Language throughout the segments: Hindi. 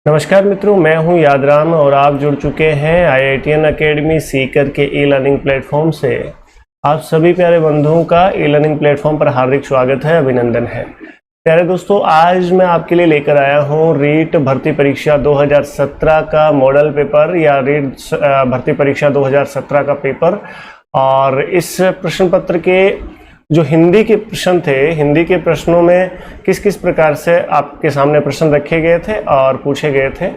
नमस्कार मित्रों, मैं हूं यादराम और आप जुड़ चुके हैं IITN अकेडमी सीकर के ई लर्निंग प्लेटफॉर्म से। आप सभी प्यारे बंधुओं का ई लर्निंग प्लेटफॉर्म पर हार्दिक स्वागत है, अभिनंदन है। प्यारे दोस्तों, आज मैं आपके लिए लेकर आया हूं रीट भर्ती परीक्षा 2017 का मॉडल पेपर या रीट भर्ती परीक्षा 2017 का पेपर। और इस प्रश्न पत्र के जो हिंदी के प्रश्न थे, हिंदी के प्रश्नों में किस किस प्रकार से आपके सामने प्रश्न रखे गए थे और पूछे गए थे,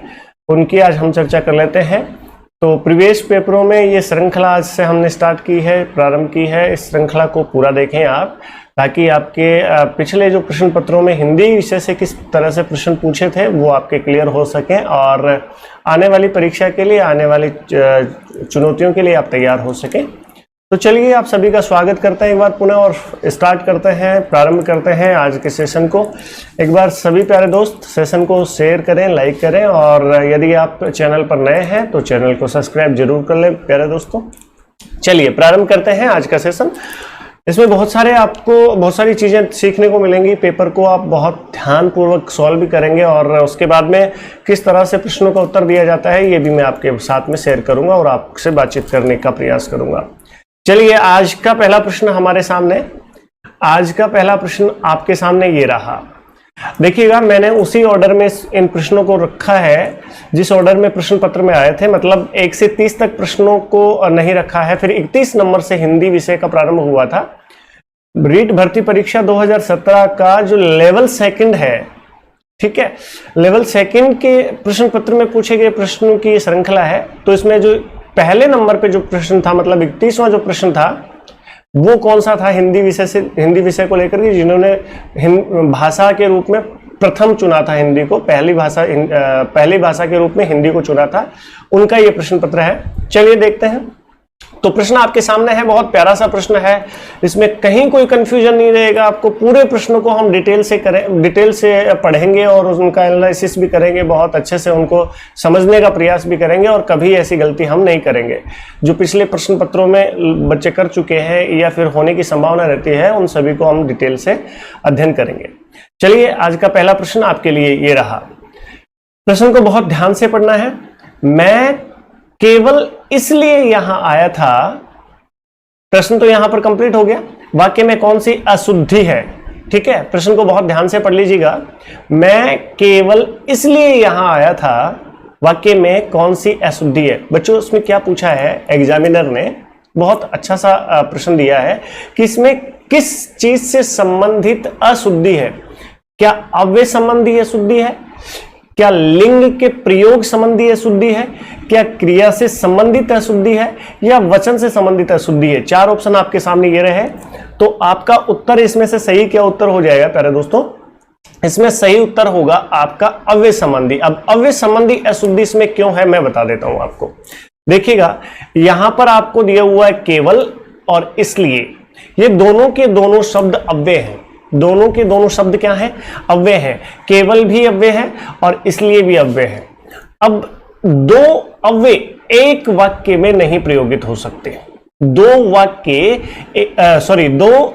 उनकी आज हम चर्चा कर लेते हैं। तो प्रीवियस पेपरों में ये श्रृंखला आज से हमने स्टार्ट की है, प्रारंभ की है। इस श्रृंखला को पूरा देखें आप, ताकि आपके पिछले जो प्रश्न पत्रों में हिंदी विषय से किस तरह से प्रश्न पूछे थे वो आपके क्लियर हो सकें और आने वाली परीक्षा के लिए, आने वाली चुनौतियों के लिए आप तैयार हो सकें। तो चलिए, आप सभी का स्वागत करते हैं एक बार पुनः और स्टार्ट करते हैं, प्रारंभ करते हैं आज के सेशन को। एक बार सभी प्यारे दोस्त सेशन को शेयर करें, लाइक करें और यदि आप चैनल पर नए हैं तो चैनल को सब्सक्राइब जरूर कर लें प्यारे दोस्तों। चलिए प्रारंभ करते हैं आज का सेशन। इसमें आपको बहुत सारी चीज़ें सीखने को मिलेंगी। पेपर को आप बहुत ध्यानपूर्वक सॉल्व भी करेंगे और उसके बाद में किस तरह से प्रश्नों का उत्तर दिया जाता है ये भी मैं आपके साथ में शेयर करूंगा और आपसे बातचीत करने का प्रयास करूंगा। चलिए, आज का पहला प्रश्न हमारे सामने, आज का पहला प्रश्न आपके सामने ये रहा। देखिएगा, मैंने उसी ऑर्डर में इन प्रश्नों को रखा है जिस ऑर्डर में प्रश्न पत्र में आए थे। मतलब 1 से 30 तक प्रश्नों को नहीं रखा है। फिर 31 नंबर से हिंदी विषय का प्रारंभ हुआ था। रीट भर्ती परीक्षा 2017 का जो लेवल सेकंड है, ठीक है, लेवल सेकंड के प्रश्न पत्र में पूछे गए प्रश्नों की श्रृंखला है। तो इसमें जो पहले नंबर पे जो प्रश्न था, मतलब 31वां जो प्रश्न था, वो कौन सा था? हिंदी विषय को लेकर के जिन्होंने भाषा के रूप में प्रथम चुना था हिंदी को, पहली भाषा के रूप में हिंदी को चुना था, उनका ये प्रश्न पत्र है। चलिए देखते हैं। तो प्रश्न आपके सामने है, बहुत प्यारा सा प्रश्न है, इसमें कहीं कोई कंफ्यूजन नहीं रहेगा। आपको पूरे प्रश्नों को हम डिटेल से पढ़ेंगे और उनका एनालिसिस भी करेंगे, बहुत अच्छे से उनको समझने का प्रयास भी करेंगे और कभी ऐसी गलती हम नहीं करेंगे जो पिछले प्रश्न पत्रों में बच्चे कर चुके हैं या फिर होने की संभावना रहती है। उन सभी को हम डिटेल से अध्ययन करेंगे। चलिए, आज का पहला प्रश्न आपके लिए ये रहा। प्रश्न को बहुत ध्यान से पढ़ना है। मैं केवल इसलिए यहां आया था, प्रश्न तो यहां पर कंप्लीट हो गया। वाक्य में कौन सी अशुद्धि है? ठीक है, प्रश्न को बहुत ध्यान से पढ़ लीजिएगा। मैं केवल इसलिए यहां आया था, वाक्य में कौन सी अशुद्धि है? बच्चों, उसमें क्या पूछा है एग्जामिनर ने? बहुत अच्छा सा प्रश्न दिया है कि इसमें किस चीज से संबंधित अशुद्धि है। क्या अव्यय संबंधी अशुद्धि है? क्या लिंग के प्रयोग संबंधी अशुद्धि है? क्या क्रिया से संबंधित अशुद्धि है या वचन से संबंधित अशुद्धि है? 4 ऑप्शन आपके सामने ये रहे। तो आपका उत्तर इसमें से सही क्या उत्तर हो जाएगा प्यारे दोस्तों? इसमें सही उत्तर होगा आपका अव्यय संबंधी। अब अव्यय संबंधी अशुद्धि इसमें क्यों है मैं बता देता हूं आपको। देखिएगा, यहां पर आपको दिया हुआ है केवल और इसलिए। ये दोनों के दोनों शब्द अव्यय हैं। दोनों के दोनों शब्द क्या है? अव्यय है। केवल भी अव्यय है और इसलिए भी अव्यय है। अब दो अव्यय एक वाक्य में नहीं प्रयोगित हो सकते। दो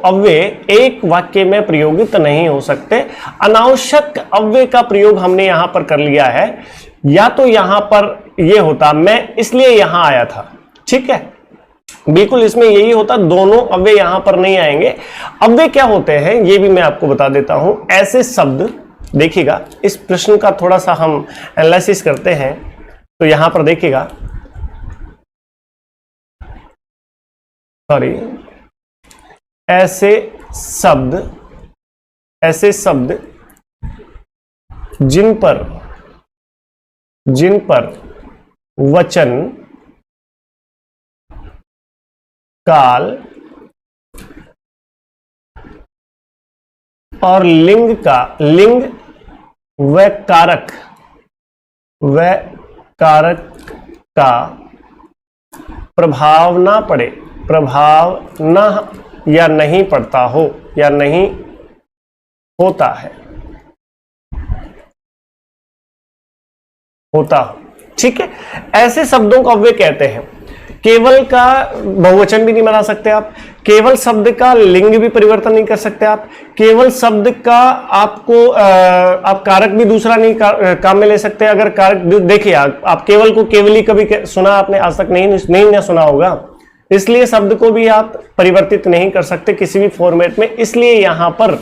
अव्यय एक वाक्य में प्रयोगित नहीं हो सकते। अनावश्यक अव्यय का प्रयोग हमने यहां पर कर लिया है। या तो यहां पर यह होता, मैं इसलिए यहां आया था, ठीक है, बिल्कुल इसमें यही होता, दोनों अव्यय यहां पर नहीं आएंगे। अव्यय क्या होते हैं ये भी मैं आपको बता देता हूं। ऐसे शब्द, देखिएगा, इस प्रश्न का थोड़ा सा हम एनालिसिस करते हैं। तो यहां पर देखिएगा, ऐसे शब्द जिन पर वचन, काल और लिंग व कारक का प्रभाव ना पड़े, प्रभाव ना या नहीं पड़ता हो या नहीं होता है, ठीक है, ऐसे शब्दों को अव्यय कहते हैं। केवल का बहुवचन भी नहीं बना सकते आप, केवल शब्द का लिंग भी परिवर्तन नहीं कर सकते आप, केवल शब्द का आप कारक भी दूसरा नहीं काम में ले सकते। अगर कारक देखिए, आप केवल को केवली कभी सुना आपने आज तक नहीं सुना होगा, इसलिए शब्द को भी आप परिवर्तित नहीं कर सकते किसी भी फॉर्मेट में, इसलिए यहां पर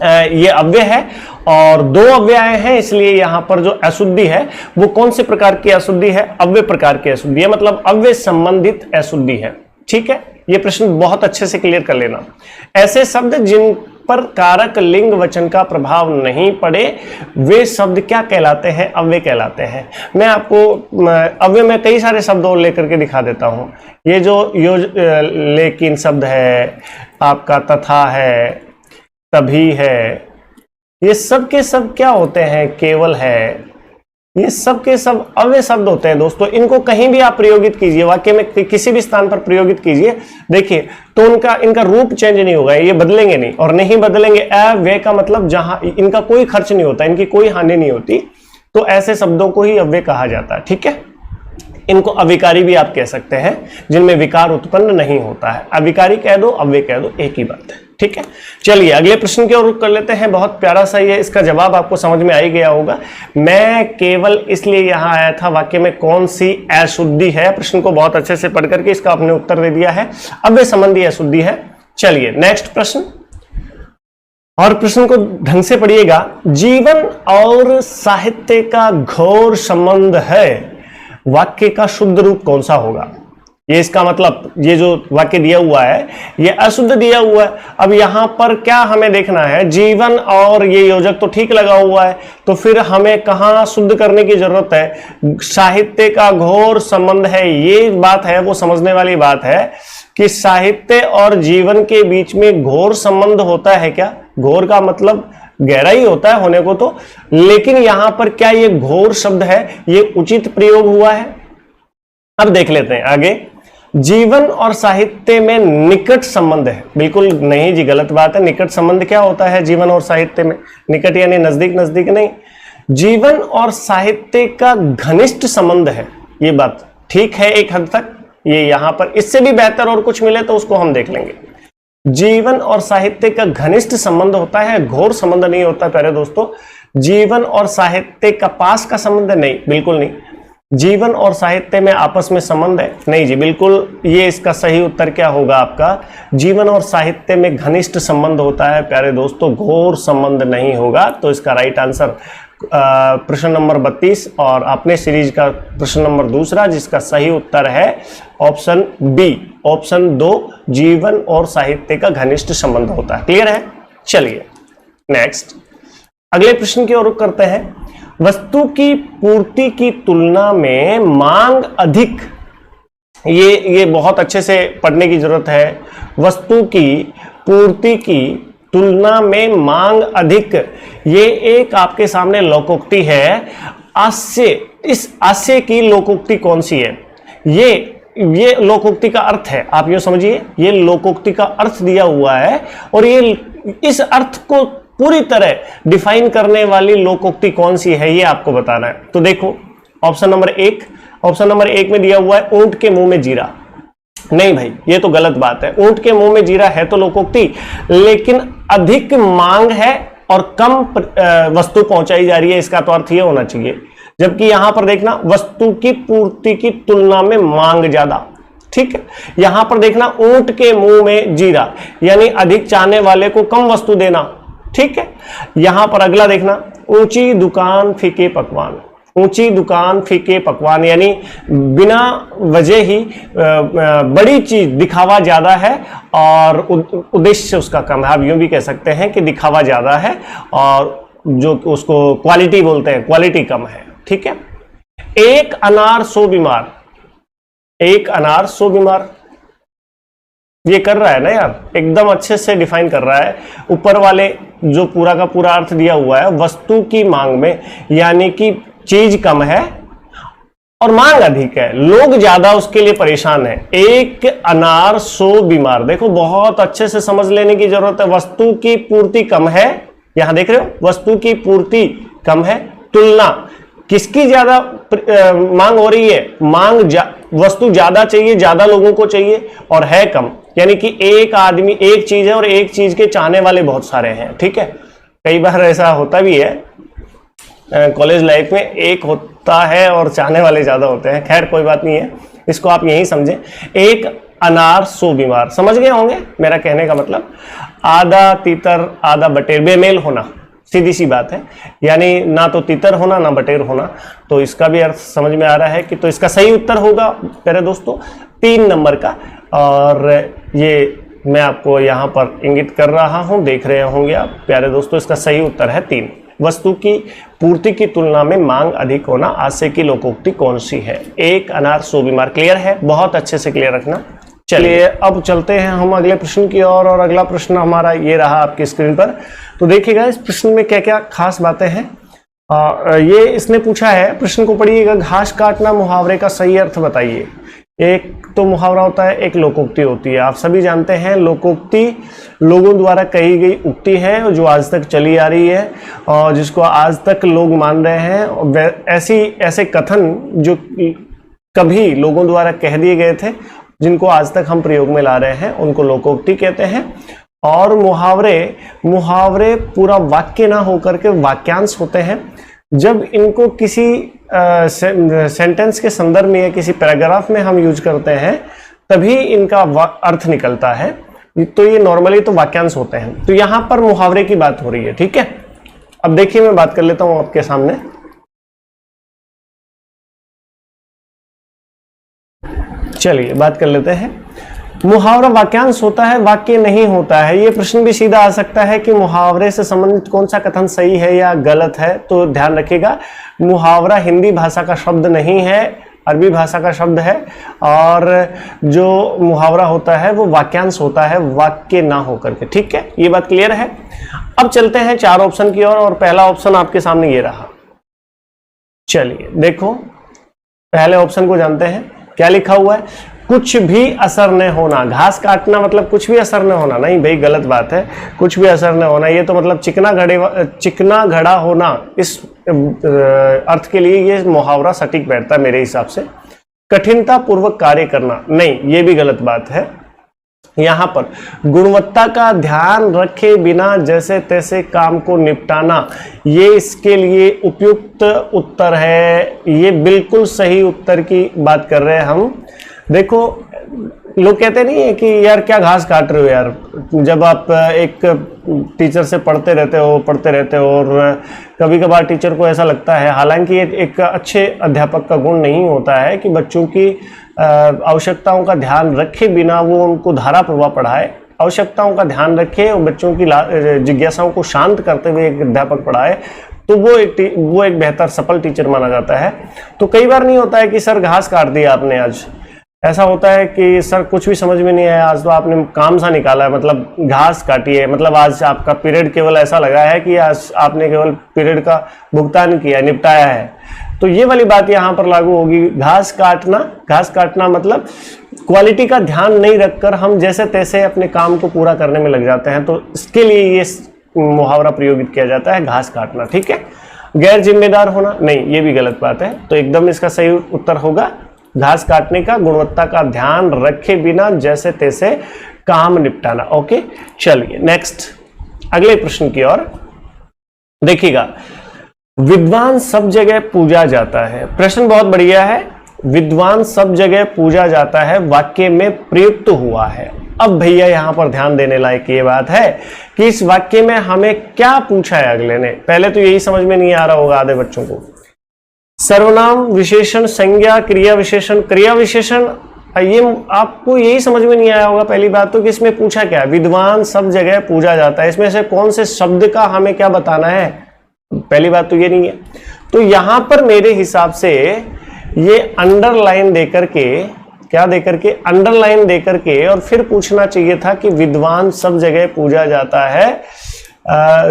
ये अव्यय है और दो अव्यय हैं, इसलिए यहां पर जो अशुद्धि है वो कौन से प्रकार की अशुद्धि है? अव्यय प्रकार की अशुद्धि है, मतलब अव्यय संबंधित अशुद्धि है। ठीक है, ये प्रश्न बहुत अच्छे से क्लियर कर लेना। ऐसे शब्द जिन पर कारक लिंग वचन का प्रभाव नहीं पड़े वे शब्द क्या कहलाते हैं? अव्यय कहलाते हैं। मैं आपको अव्यय में कई सारे शब्द और लेकर के दिखा देता हूं। ये जो लेकिन शब्द है, आपका तथा है, तभी है, ये सब के सब क्या होते हैं? केवल है। ये सब के सब अव्यय शब्द होते हैं दोस्तों। इनको कहीं भी आप प्रयोगित कीजिए, वाक्य में किसी भी स्थान पर प्रयोगित कीजिए, देखिए तो इनका रूप चेंज नहीं होगा, ये बदलेंगे नहीं, और नहीं बदलेंगे। अव्यय का मतलब जहां इनका कोई खर्च नहीं होता, इनकी कोई हानि नहीं होती, तो ऐसे शब्दों को ही अव्यय कहा जाता है। ठीक है, इनको अविकारी भी आप कह सकते हैं, जिनमें विकार उत्पन्न नहीं होता है। अविकारी कह दो, अव्यय कह दो, एक ही बात है। ठीक है, चलिए अगले प्रश्न की ओर रुख कर लेते हैं। बहुत प्यारा सा ये, इसका जवाब आपको समझ में आ ही गया होगा। मैं केवल इसलिए यहां आया था, वाक्य में कौन सी अशुद्धि है? प्रश्न को बहुत अच्छे से पढ़ करके इसका आपने उत्तर दे दिया है, अव्यय संबंधी अशुद्धि है। चलिए नेक्स्ट प्रश्न, और प्रश्न को ढंग से पढ़िएगा। जीवन और साहित्य का घोर संबंध है, वाक्य का शुद्ध रूप कौन सा होगा? ये इसका मतलब, ये जो वाक्य दिया हुआ है ये अशुद्ध दिया हुआ है। अब यहां पर क्या हमें देखना है? जीवन और ये योजक तो ठीक लगा हुआ है, तो फिर हमें कहां शुद्ध करने की जरूरत है? साहित्य का घोर संबंध है, ये बात है वो समझने वाली बात है कि साहित्य और जीवन के बीच में घोर संबंध होता है क्या? घोर का मतलब गहरा ही होता है होने को तो, लेकिन यहां पर क्या ये घोर शब्द है? ये उचित प्रयोग हुआ है? अब देख लेते हैं आगे। जीवन और साहित्य में निकट संबंध है, बिल्कुल नहीं जी, गलत बात है। निकट संबंध क्या होता है जीवन और साहित्य में? निकट यानी नजदीक, नजदीक नहीं। जीवन और साहित्य का घनिष्ठ संबंध है, ये बात ठीक है एक हद तक। ये यहां पर इससे भी बेहतर और कुछ मिले तो उसको हम देख लेंगे। जीवन और साहित्य का घनिष्ठ संबंध होता है, घोर संबंध नहीं होता। प्यारे दोस्तों, जीवन और साहित्य का पास का संबंध नहीं, बिल्कुल नहीं। जीवन और साहित्य में आपस में संबंध है, नहीं जी, बिल्कुल। ये इसका सही उत्तर क्या होगा आपका? जीवन और साहित्य में घनिष्ठ संबंध होता है प्यारे दोस्तों, घोर संबंध नहीं होगा। तो इसका राइट आंसर प्रश्न नंबर 32 और अपने सीरीज का प्रश्न नंबर दूसरा, जिसका सही उत्तर है ऑप्शन बी, ऑप्शन 2, जीवन और साहित्य का घनिष्ठ संबंध होता है। क्लियर है? चलिए नेक्स्ट अगले प्रश्न की ओर रुख करते हैं। वस्तु की पूर्ति की तुलना में मांग अधिक, ये बहुत अच्छे से पढ़ने की जरूरत है। वस्तु की पूर्ति की तुलना में मांग अधिक, ये एक आपके सामने लोकोक्ति है। आस्य, इस आस्य की लोकोक्ति कौन सी है? ये लोकोक्ति का अर्थ है, आप यूं समझिए, ये लोकोक्ति का अर्थ दिया हुआ है, और ये इस अर्थ को पूरी तरह डिफाइन करने वाली लोकोक्ति कौन सी है ये आपको बताना है। तो देखो ऑप्शन नंबर 1, ऑप्शन नंबर 1 में दिया हुआ है ऊंट के मुंह में जीरा। नहीं भाई, ये तो गलत बात है। ऊंट के मुंह में जीरा है तो लोकोक्ति, लेकिन अधिक मांग है और कम वस्तु पहुंचाई जा रही है, इसका तो अर्थ ये होना चाहिए। जबकि यहां पर देखना, वस्तु की पूर्ति की तुलना में मांग ज्यादा। ठीक है, यहां पर देखना ऊंट के मुंह में जीरा, यानी अधिक चाहने वाले को कम वस्तु देना। ठीक है, यहां पर अगला देखना, ऊंची दुकान फीके पकवान। ऊंची दुकान फीके पकवान यानी बिना वजह ही बड़ी चीज, दिखावा ज्यादा है और उद्देश्य उसका कम है। आप यूं भी कह सकते हैं कि दिखावा ज्यादा है और जो उसको क्वालिटी बोलते हैं, क्वालिटी कम है। ठीक है, एक अनार 100 बीमार, एक अनार 100 बीमार, ये कर रहा है ना यार, एकदम अच्छे से डिफाइन कर रहा है। ऊपर वाले जो पूरा का पूरा अर्थ दिया हुआ है वस्तु की मांग में, यानी कि चीज कम है और मांग अधिक है, लोग ज्यादा उसके लिए परेशान है। एक अनार 100 बीमार, देखो बहुत अच्छे से समझ लेने की जरूरत है। वस्तु की पूर्ति कम है, यहां देख रहे हो, वस्तु की पूर्ति कम है, तुलना किसकी ज्यादा मांग हो रही है, वस्तु ज्यादा चाहिए, ज्यादा लोगों को चाहिए और है कम, यानी कि एक आदमी एक चीज है और एक चीज के चाहने वाले बहुत सारे हैं। ठीक है, कई बार ऐसा होता भी है कॉलेज लाइफ में, एक होता है और चाहने वाले ज्यादा होते हैं। खैर कोई बात नहीं है, इसको आप यही समझें, एक अनार 100 बीमार। समझ गए होंगे मेरा कहने का मतलब, आधा तीतर आधा बटेर, बेमेल होना, सीधी सी बात है, यानी ना तो तीतर होना ना बटेर होना। तो इसका भी अर्थ समझ में आ रहा है कि तो इसका सही उत्तर होगा प्यारे दोस्तों 3 नंबर का। और ये मैं आपको यहाँ पर इंगित कर रहा हूँ, देख रहे होंगे आप प्यारे दोस्तों, इसका सही उत्तर है 3। वस्तु की पूर्ति की तुलना में मांग अधिक होना आशय की लोकोक्ति कौन सी है? एक अनार 100 बीमार। क्लियर है? बहुत अच्छे से क्लियर रखना। चलिए अब चलते हैं हम अगले प्रश्न की ओर, और अगला प्रश्न हमारा ये रहा आपकी स्क्रीन पर। तो देखिएगा इस प्रश्न में क्या क्या खास बातें हैं। ये इसने पूछा है, प्रश्न को पढ़िएगा, घास काटना मुहावरे का सही अर्थ बताइए। एक तो मुहावरा होता है, एक लोकोक्ति होती है। आप सभी जानते हैं लोकोक्ति लोगों द्वारा कही गई उक्ति है जो आज तक चली आ रही है और जिसको आज तक लोग मान रहे हैं। ऐसे कथन जो कभी लोगों द्वारा कह दिए गए थे, जिनको आज तक हम प्रयोग में ला रहे हैं, उनको लोकोक्ति कहते हैं। और मुहावरे पूरा वाक्य ना होकर के वाक्यांश होते हैं। जब इनको किसी सेंटेंस के संदर्भ में या किसी पैराग्राफ में हम यूज करते हैं तभी इनका अर्थ निकलता है। तो ये नॉर्मली तो वाक्यांश होते हैं। तो यहां पर मुहावरे की बात हो रही है। ठीक है, अब देखिए मैं बात कर लेता हूं आपके सामने। चलिए बात कर लेते हैं। मुहावरा वाक्यांश होता है, वाक्य नहीं होता है। ये प्रश्न भी सीधा आ सकता है कि मुहावरे से संबंधित कौन सा कथन सही है या गलत है। तो ध्यान रखिएगा, मुहावरा हिंदी भाषा का शब्द नहीं है, अरबी भाषा का शब्द है। और जो मुहावरा होता है वो वाक्यांश होता है, वाक्य ना होकर के। ठीक है, ये बात क्लियर है। अब चलते हैं 4 ऑप्शन की ओर, और पहला ऑप्शन आपके सामने ये रहा। चलिए देखो, पहले ऑप्शन को जानते हैं। क्या लिखा हुआ है? कुछ भी असर न होना। घास काटना मतलब कुछ भी असर न होना? नहीं भाई, गलत बात है। कुछ भी असर न होना ये तो मतलब चिकना घड़ा होना, इस अर्थ के लिए ये मुहावरा सटीक बैठता है मेरे हिसाब से। कठिनता पूर्वक कार्य करना, नहीं, ये भी गलत बात है। यहाँ पर गुणवत्ता का ध्यान रखे बिना जैसे तैसे काम को निपटाना, ये इसके लिए उपयुक्त उत्तर है। ये बिल्कुल सही उत्तर की बात कर रहे हैं हम। देखो, लोग कहते नहीं है कि यार क्या घास काट रहे हो यार। जब आप एक टीचर से पढ़ते रहते हो और कभी कभार टीचर को ऐसा लगता है, हालांकि एक अच्छे अध्यापक का गुण नहीं होता है कि बच्चों की आवश्यकताओं का ध्यान रखे बिना वो उनको धारा प्रवाह पढ़ाए। आवश्यकताओं का ध्यान रखे और बच्चों की जिज्ञासाओं को शांत करते हुए एक अध्यापक पढ़ाए, तो वो एक बेहतर सफल टीचर माना जाता है। तो कई बार नहीं होता है कि सर घास काट दिया आपने आज। ऐसा होता है कि सर कुछ भी समझ में नहीं आया, आज तो आपने काम सा निकाला है, मतलब घास काटी है, मतलब आज आपका पीरियड केवल ऐसा लगा है कि आज आपने केवल पीरियड का भुगतान किया, निपटाया है। तो ये वाली बात यहाँ पर लागू होगी। घास काटना मतलब क्वालिटी का ध्यान नहीं रखकर हम जैसे तैसे अपने काम को पूरा करने में लग जाते हैं। तो इसके लिए ये मुहावरा प्रयोगित किया जाता है, घास काटना। ठीक है, गैर जिम्मेदार होना, नहीं, ये भी गलत बात है। तो एकदम इसका सही उत्तर होगा घास काटने का, गुणवत्ता का ध्यान रखे बिना जैसे तैसे काम निपटाना। ओके, चलिए नेक्स्ट अगले प्रश्न की ओर देखिएगा। विद्वान सब जगह पूजा जाता है। प्रश्न बहुत बढ़िया है। विद्वान सब जगह पूजा जाता है वाक्य में प्रयुक्त हुआ है। अब भैया यहां पर ध्यान देने लायक ये बात है कि इस वाक्य में हमें क्या पूछा है अगले ने। पहले तो यही समझ में नहीं आ रहा होगा आधे बच्चों को। सर्वनाम, विशेषण, संज्ञा, क्रिया विशेषण। क्रिया विशेषण ये आपको यही समझ में नहीं आया होगा पहली बात तो कि इसमें पूछा क्या है। विद्वान सब जगह पूजा जाता है, इसमें से कौन से शब्द का हमें क्या बताना है, पहली बात तो ये नहीं है। तो यहां पर मेरे हिसाब से ये अंडरलाइन देकर के, क्या देकर के, अंडरलाइन देकर के, और फिर पूछना चाहिए था कि विद्वान सब जगह पूजा जाता है,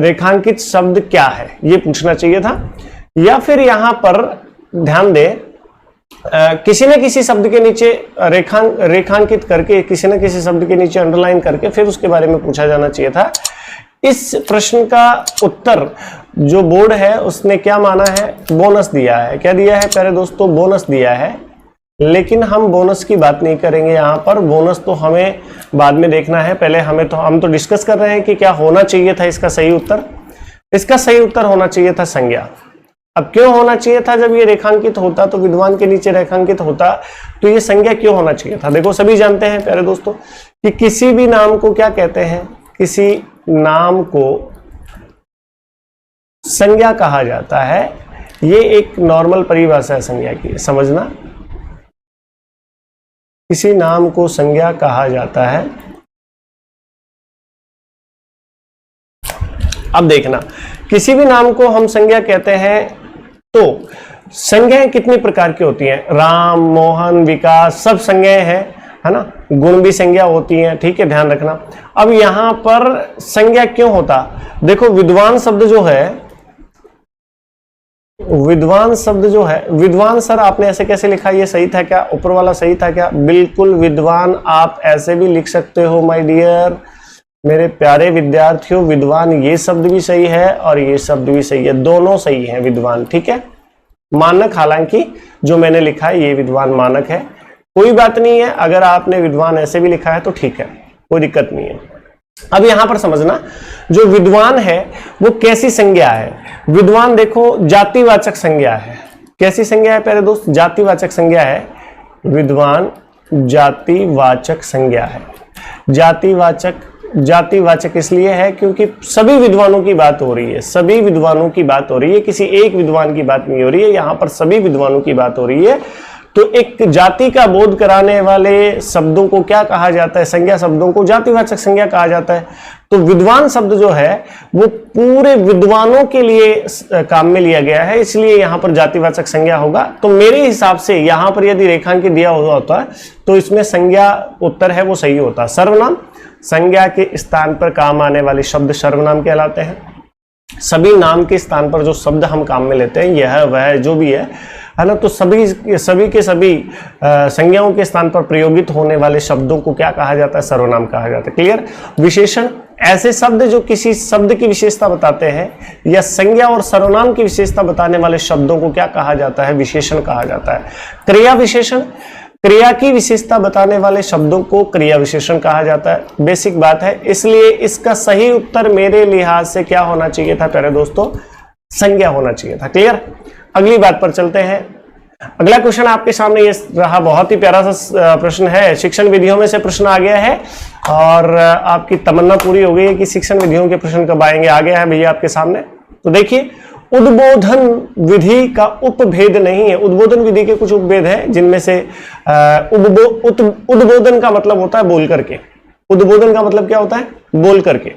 रेखांकित शब्द क्या है, ये पूछना चाहिए था। या फिर यहां पर ध्यान दे, किसी न किसी शब्द के नीचे रेखांकित करके, किसी न किसी शब्द के नीचे अंडरलाइन करके फिर उसके बारे में पूछा जाना चाहिए था इस प्रश्न का उत्तर जो बोर्ड है उसने क्या माना है, बोनस दिया है। क्या दिया है प्यारे दोस्तों, बोनस दिया है। लेकिन हम बोनस की बात नहीं करेंगे यहाँ पर, बोनस तो हमें बाद में देखना है। पहले हम तो डिस्कस कर रहे हैं कि क्या होना चाहिए था इसका सही उत्तर। इसका सही उत्तर होना चाहिए था संज्ञा। अब क्यों होना चाहिए था, जब ये रेखांकित होता तो विद्वान के नीचे रेखांकित होता तो ये संज्ञा क्यों होना चाहिए था। देखो सभी जानते हैं प्यारे दोस्तों कि किसी भी नाम को क्या कहते हैं, किसी नाम को संज्ञा कहा जाता है। ये एक नॉर्मल परिभाषा है संज्ञा की, समझना। किसी नाम को संज्ञा कहा जाता है। अब देखना, किसी भी नाम को हम संज्ञा कहते हैं तो संज्ञाएं कितनी प्रकार की होती हैं, राम, मोहन, विकास, सब संज्ञाएं हैं, है ना। गुण भी संज्ञा होती हैं, ठीक है, ध्यान रखना। अब यहां पर संज्ञा क्यों होता, देखो विद्वान शब्द जो है, विद्वान शब्द जो है, विद्वान सर आपने ऐसे कैसे लिखा, ये सही था क्या, ऊपर वाला सही था क्या, बिल्कुल विद्वान आप ऐसे भी लिख सकते हो माय डियर, मेरे प्यारे विद्यार्थियों। विद्वान ये शब्द भी सही है और ये शब्द भी सही है, दोनों सही है विद्वान, ठीक है। मानक, हालांकि जो मैंने लिखा है ये विद्वान मानक है, कोई बात नहीं है। अगर आपने विद्वान ऐसे भी लिखा है तो ठीक है, कोई दिक्कत नहीं है। अब यहां पर समझना, जो विद्वान है वो कैसी संज्ञा है। विद्वान देखो जातिवाचक संज्ञा है। कैसी संज्ञा है प्यारे दोस्त, जातिवाचक संज्ञा है। विद्वान जातिवाचक संज्ञा है। जातिवाचक इसलिए है क्योंकि सभी विद्वानों की बात हो रही है, सभी विद्वानों की बात हो रही है, किसी एक विद्वान की बात नहीं हो रही है, यहां पर सभी विद्वानों की बात हो रही है। तो एक जाति का बोध कराने वाले शब्दों को क्या कहा जाता है, संज्ञा शब्दों को जातिवाचक संज्ञा कहा जाता है। तो विद्वान शब्द जो है वो पूरे विद्वानों के लिए काम में लिया गया है, इसलिए यहां पर जातिवाचक संज्ञा होगा। तो मेरे हिसाब से यहां पर यदि रेखांकित दिया हुआ होता तो इसमें संज्ञा उत्तर है वो सही होता। सर्वनाम, संज्ञा के स्थान पर काम आने वाले शब्द सर्वनाम कहलाते हैं। सभी नाम के स्थान पर जो शब्द हम काम में लेते हैं, यह वह जो भी है ना, तो सभी के सभी संज्ञाओं के स्थान पर प्रयोगित होने वाले शब्दों को क्या कहा जाता है, सर्वनाम कहा जाता है। क्लियर। विशेषण, ऐसे शब्द जो किसी शब्द की विशेषता बताते हैं, या संज्ञा और सर्वनाम की विशेषता बताने वाले शब्दों को क्या कहा जाता है, विशेषण कहा जाता है। क्रिया विशेषण, क्रिया की विशेषता बताने वाले शब्दों को क्रिया विशेषण कहा जाता है। बेसिक बात है, इसलिए इसका सही उत्तर मेरे लिहाज से क्या होना चाहिए था प्यारे दोस्तों, संज्ञा होना चाहिए था। क्लियर। अगली बात पर चलते हैं। अगला क्वेश्चन आपके सामने ये रहा, बहुत ही प्यारा सा प्रश्न है। शिक्षण विधियों में से प्रश्न आ गया है और आपकी तमन्ना पूरी हो गई है कि शिक्षण विधियों के प्रश्न कब आएंगे। आ गया है भैया आपके सामने। तो देखिए, उद्बोधन विधि का उपभेद नहीं है। उद्बोधन विधि के कुछ उपभेद हैं, जिनमें से उद्बोधन का मतलब होता है बोल करके। उद्बोधन का मतलब क्या होता है, बोल करके।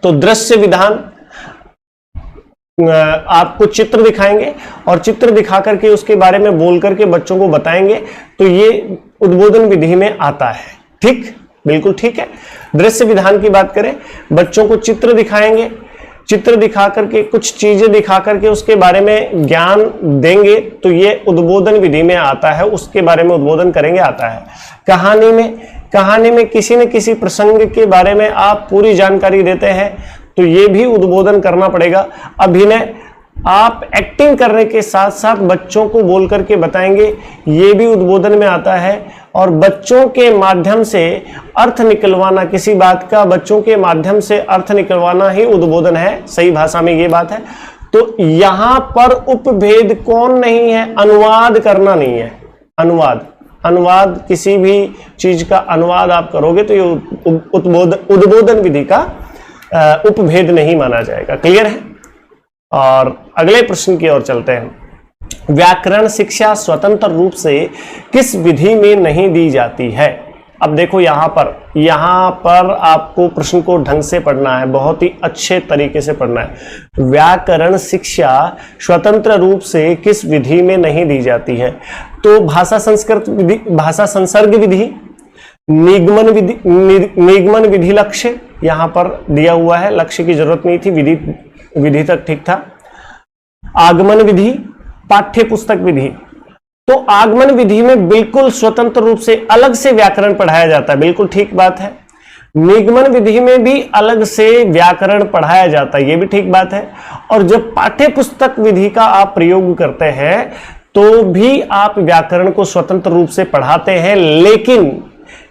तो दृश्य विधान, आपको चित्र दिखाएंगे और चित्र दिखा करके उसके बारे में बोल करके बच्चों को बताएंगे, तो ये उद्बोधन विधि में आता है। ठीक, बिल्कुल ठीक है। दृश्य विधान की बात करें, बच्चों को चित्र दिखाएंगे, चित्र दिखा करके कुछ चीजें दिखा करके उसके बारे में ज्ञान देंगे, तो ये उद्बोधन विधि में आता है, उसके बारे में उद्बोधन करेंगे, आता है। कहानी में किसी न किसी प्रसंग के बारे में आप पूरी जानकारी देते हैं, तो ये भी उद्बोधन करना पड़ेगा। अभिनय, आप एक्टिंग करने के साथ साथ बच्चों को बोल करके बताएंगे, ये भी उद्बोधन में आता है। और बच्चों के माध्यम से अर्थ निकलवाना, किसी बात का बच्चों के माध्यम से अर्थ निकलवाना ही उद्बोधन है, सही भाषा में ये बात है। तो यहां पर उपभेद कौन नहीं है, अनुवाद करना नहीं है। अनुवाद किसी भी चीज का अनुवाद आप करोगे तो ये उद्बोधन विधि का उपभेद नहीं माना जाएगा। क्लियर है। और अगले प्रश्न की ओर चलते हैं। व्याकरण शिक्षा स्वतंत्र रूप से किस विधि में नहीं दी जाती है। अब देखो यहां पर आपको प्रश्न को ढंग से पढ़ना है, बहुत ही अच्छे तरीके से पढ़ना है। व्याकरण शिक्षा स्वतंत्र रूप से किस विधि में नहीं दी जाती है। तो भाषा संसर्ग विधि, निगमन विधि, लक्ष्य यहां पर दिया हुआ है, लक्ष्य की जरूरत नहीं थी, विधि तक ठीक था। आगमन विधि, पाठ्य पुस्तक विधि। तो आगमन विधि में बिल्कुल स्वतंत्र रूप से अलग से व्याकरण पढ़ाया जाता है, बिल्कुल ठीक बात है। निगमन विधि में भी अलग से व्याकरण पढ़ाया जाता है, ये भी ठीक बात है। और जब पाठ्य पुस्तक विधि का आप प्रयोग करते हैं तो भी आप व्याकरण को स्वतंत्र रूप से पढ़ाते हैं, लेकिन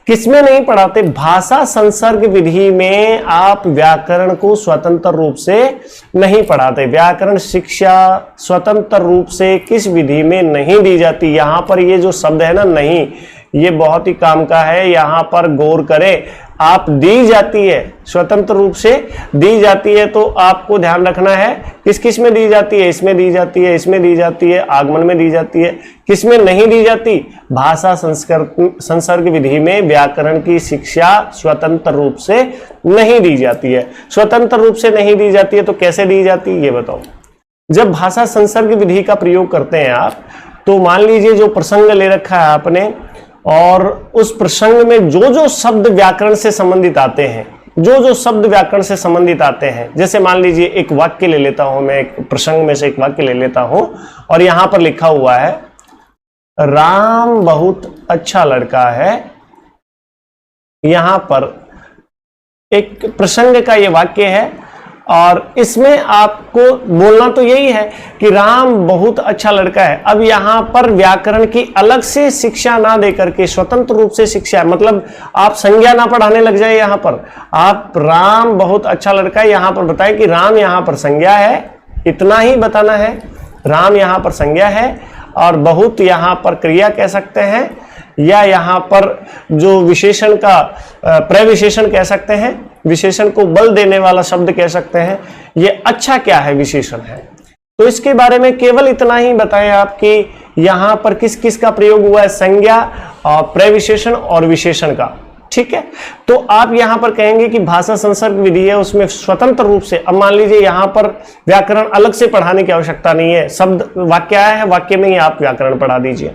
किसमें नहीं पढ़ाते? भाषा संसर्ग विधि में आप व्याकरण को स्वतंत्र रूप से नहीं पढ़ाते। व्याकरण शिक्षा स्वतंत्र रूप से किस विधि में नहीं दी जाती। यहां पर ये जो शब्द है ना, नहीं, ये बहुत ही काम का है, यहां पर गौर करें। आप दी जाती है, स्वतंत्र रूप से दी जाती है, तो आपको ध्यान रखना है किस किस में दी जाती है। इसमें दी जाती है, इसमें दी जाती है, आगमन में दी जाती है। किसमें नहीं दी जाती? भाषा संसर्ग विधि में व्याकरण की शिक्षा स्वतंत्र रूप से नहीं दी जाती है। स्वतंत्र रूप से नहीं दी जाती है तो कैसे दी जाती है ये बताओ। जब भाषा संसर्ग विधि का प्रयोग करते हैं आप, तो मान लीजिए जो प्रसंग ले रखा है आपने, और उस प्रसंग में जो जो शब्द व्याकरण से संबंधित आते हैं, जो जो शब्द व्याकरण से संबंधित आते हैं, जैसे मान लीजिए एक वाक्य ले लेता हूं मैं, एक प्रसंग में से एक वाक्य ले लेता हूं और यहां पर लिखा हुआ है राम बहुत अच्छा लड़का है। यहां पर एक प्रसंग का यह वाक्य है और इसमें आपको बोलना तो यही है कि राम बहुत अच्छा लड़का है। अब यहां पर व्याकरण की अलग से शिक्षा ना देकर के स्वतंत्र रूप से शिक्षा, मतलब आप संज्ञा ना पढ़ाने लग जाए। यहां पर आप राम बहुत अच्छा लड़का है, यहां पर बताएं कि राम यहां पर संज्ञा है, इतना ही बताना है। राम यहां पर संज्ञा है और बहुत यहां पर क्रिया कह सकते हैं, या यहां पर जो विशेषण का प्रविशेषण कह सकते हैं, विशेषण को बल देने वाला शब्द कह सकते हैं। ये अच्छा क्या है? विशेषण है। तो इसके बारे में केवल इतना ही बताएं आप कि यहां पर किस किस का प्रयोग हुआ है, संज्ञा और प्रविशेषण और विशेषण का। ठीक है, तो आप यहां पर कहेंगे कि भाषा संसर्ग विधि है, उसमें स्वतंत्र रूप से, अब मान लीजिए यहां पर व्याकरण अलग से पढ़ाने की आवश्यकता नहीं है, शब्द वाक्य आया है, वाक्य में ही आप व्याकरण पढ़ा दीजिए।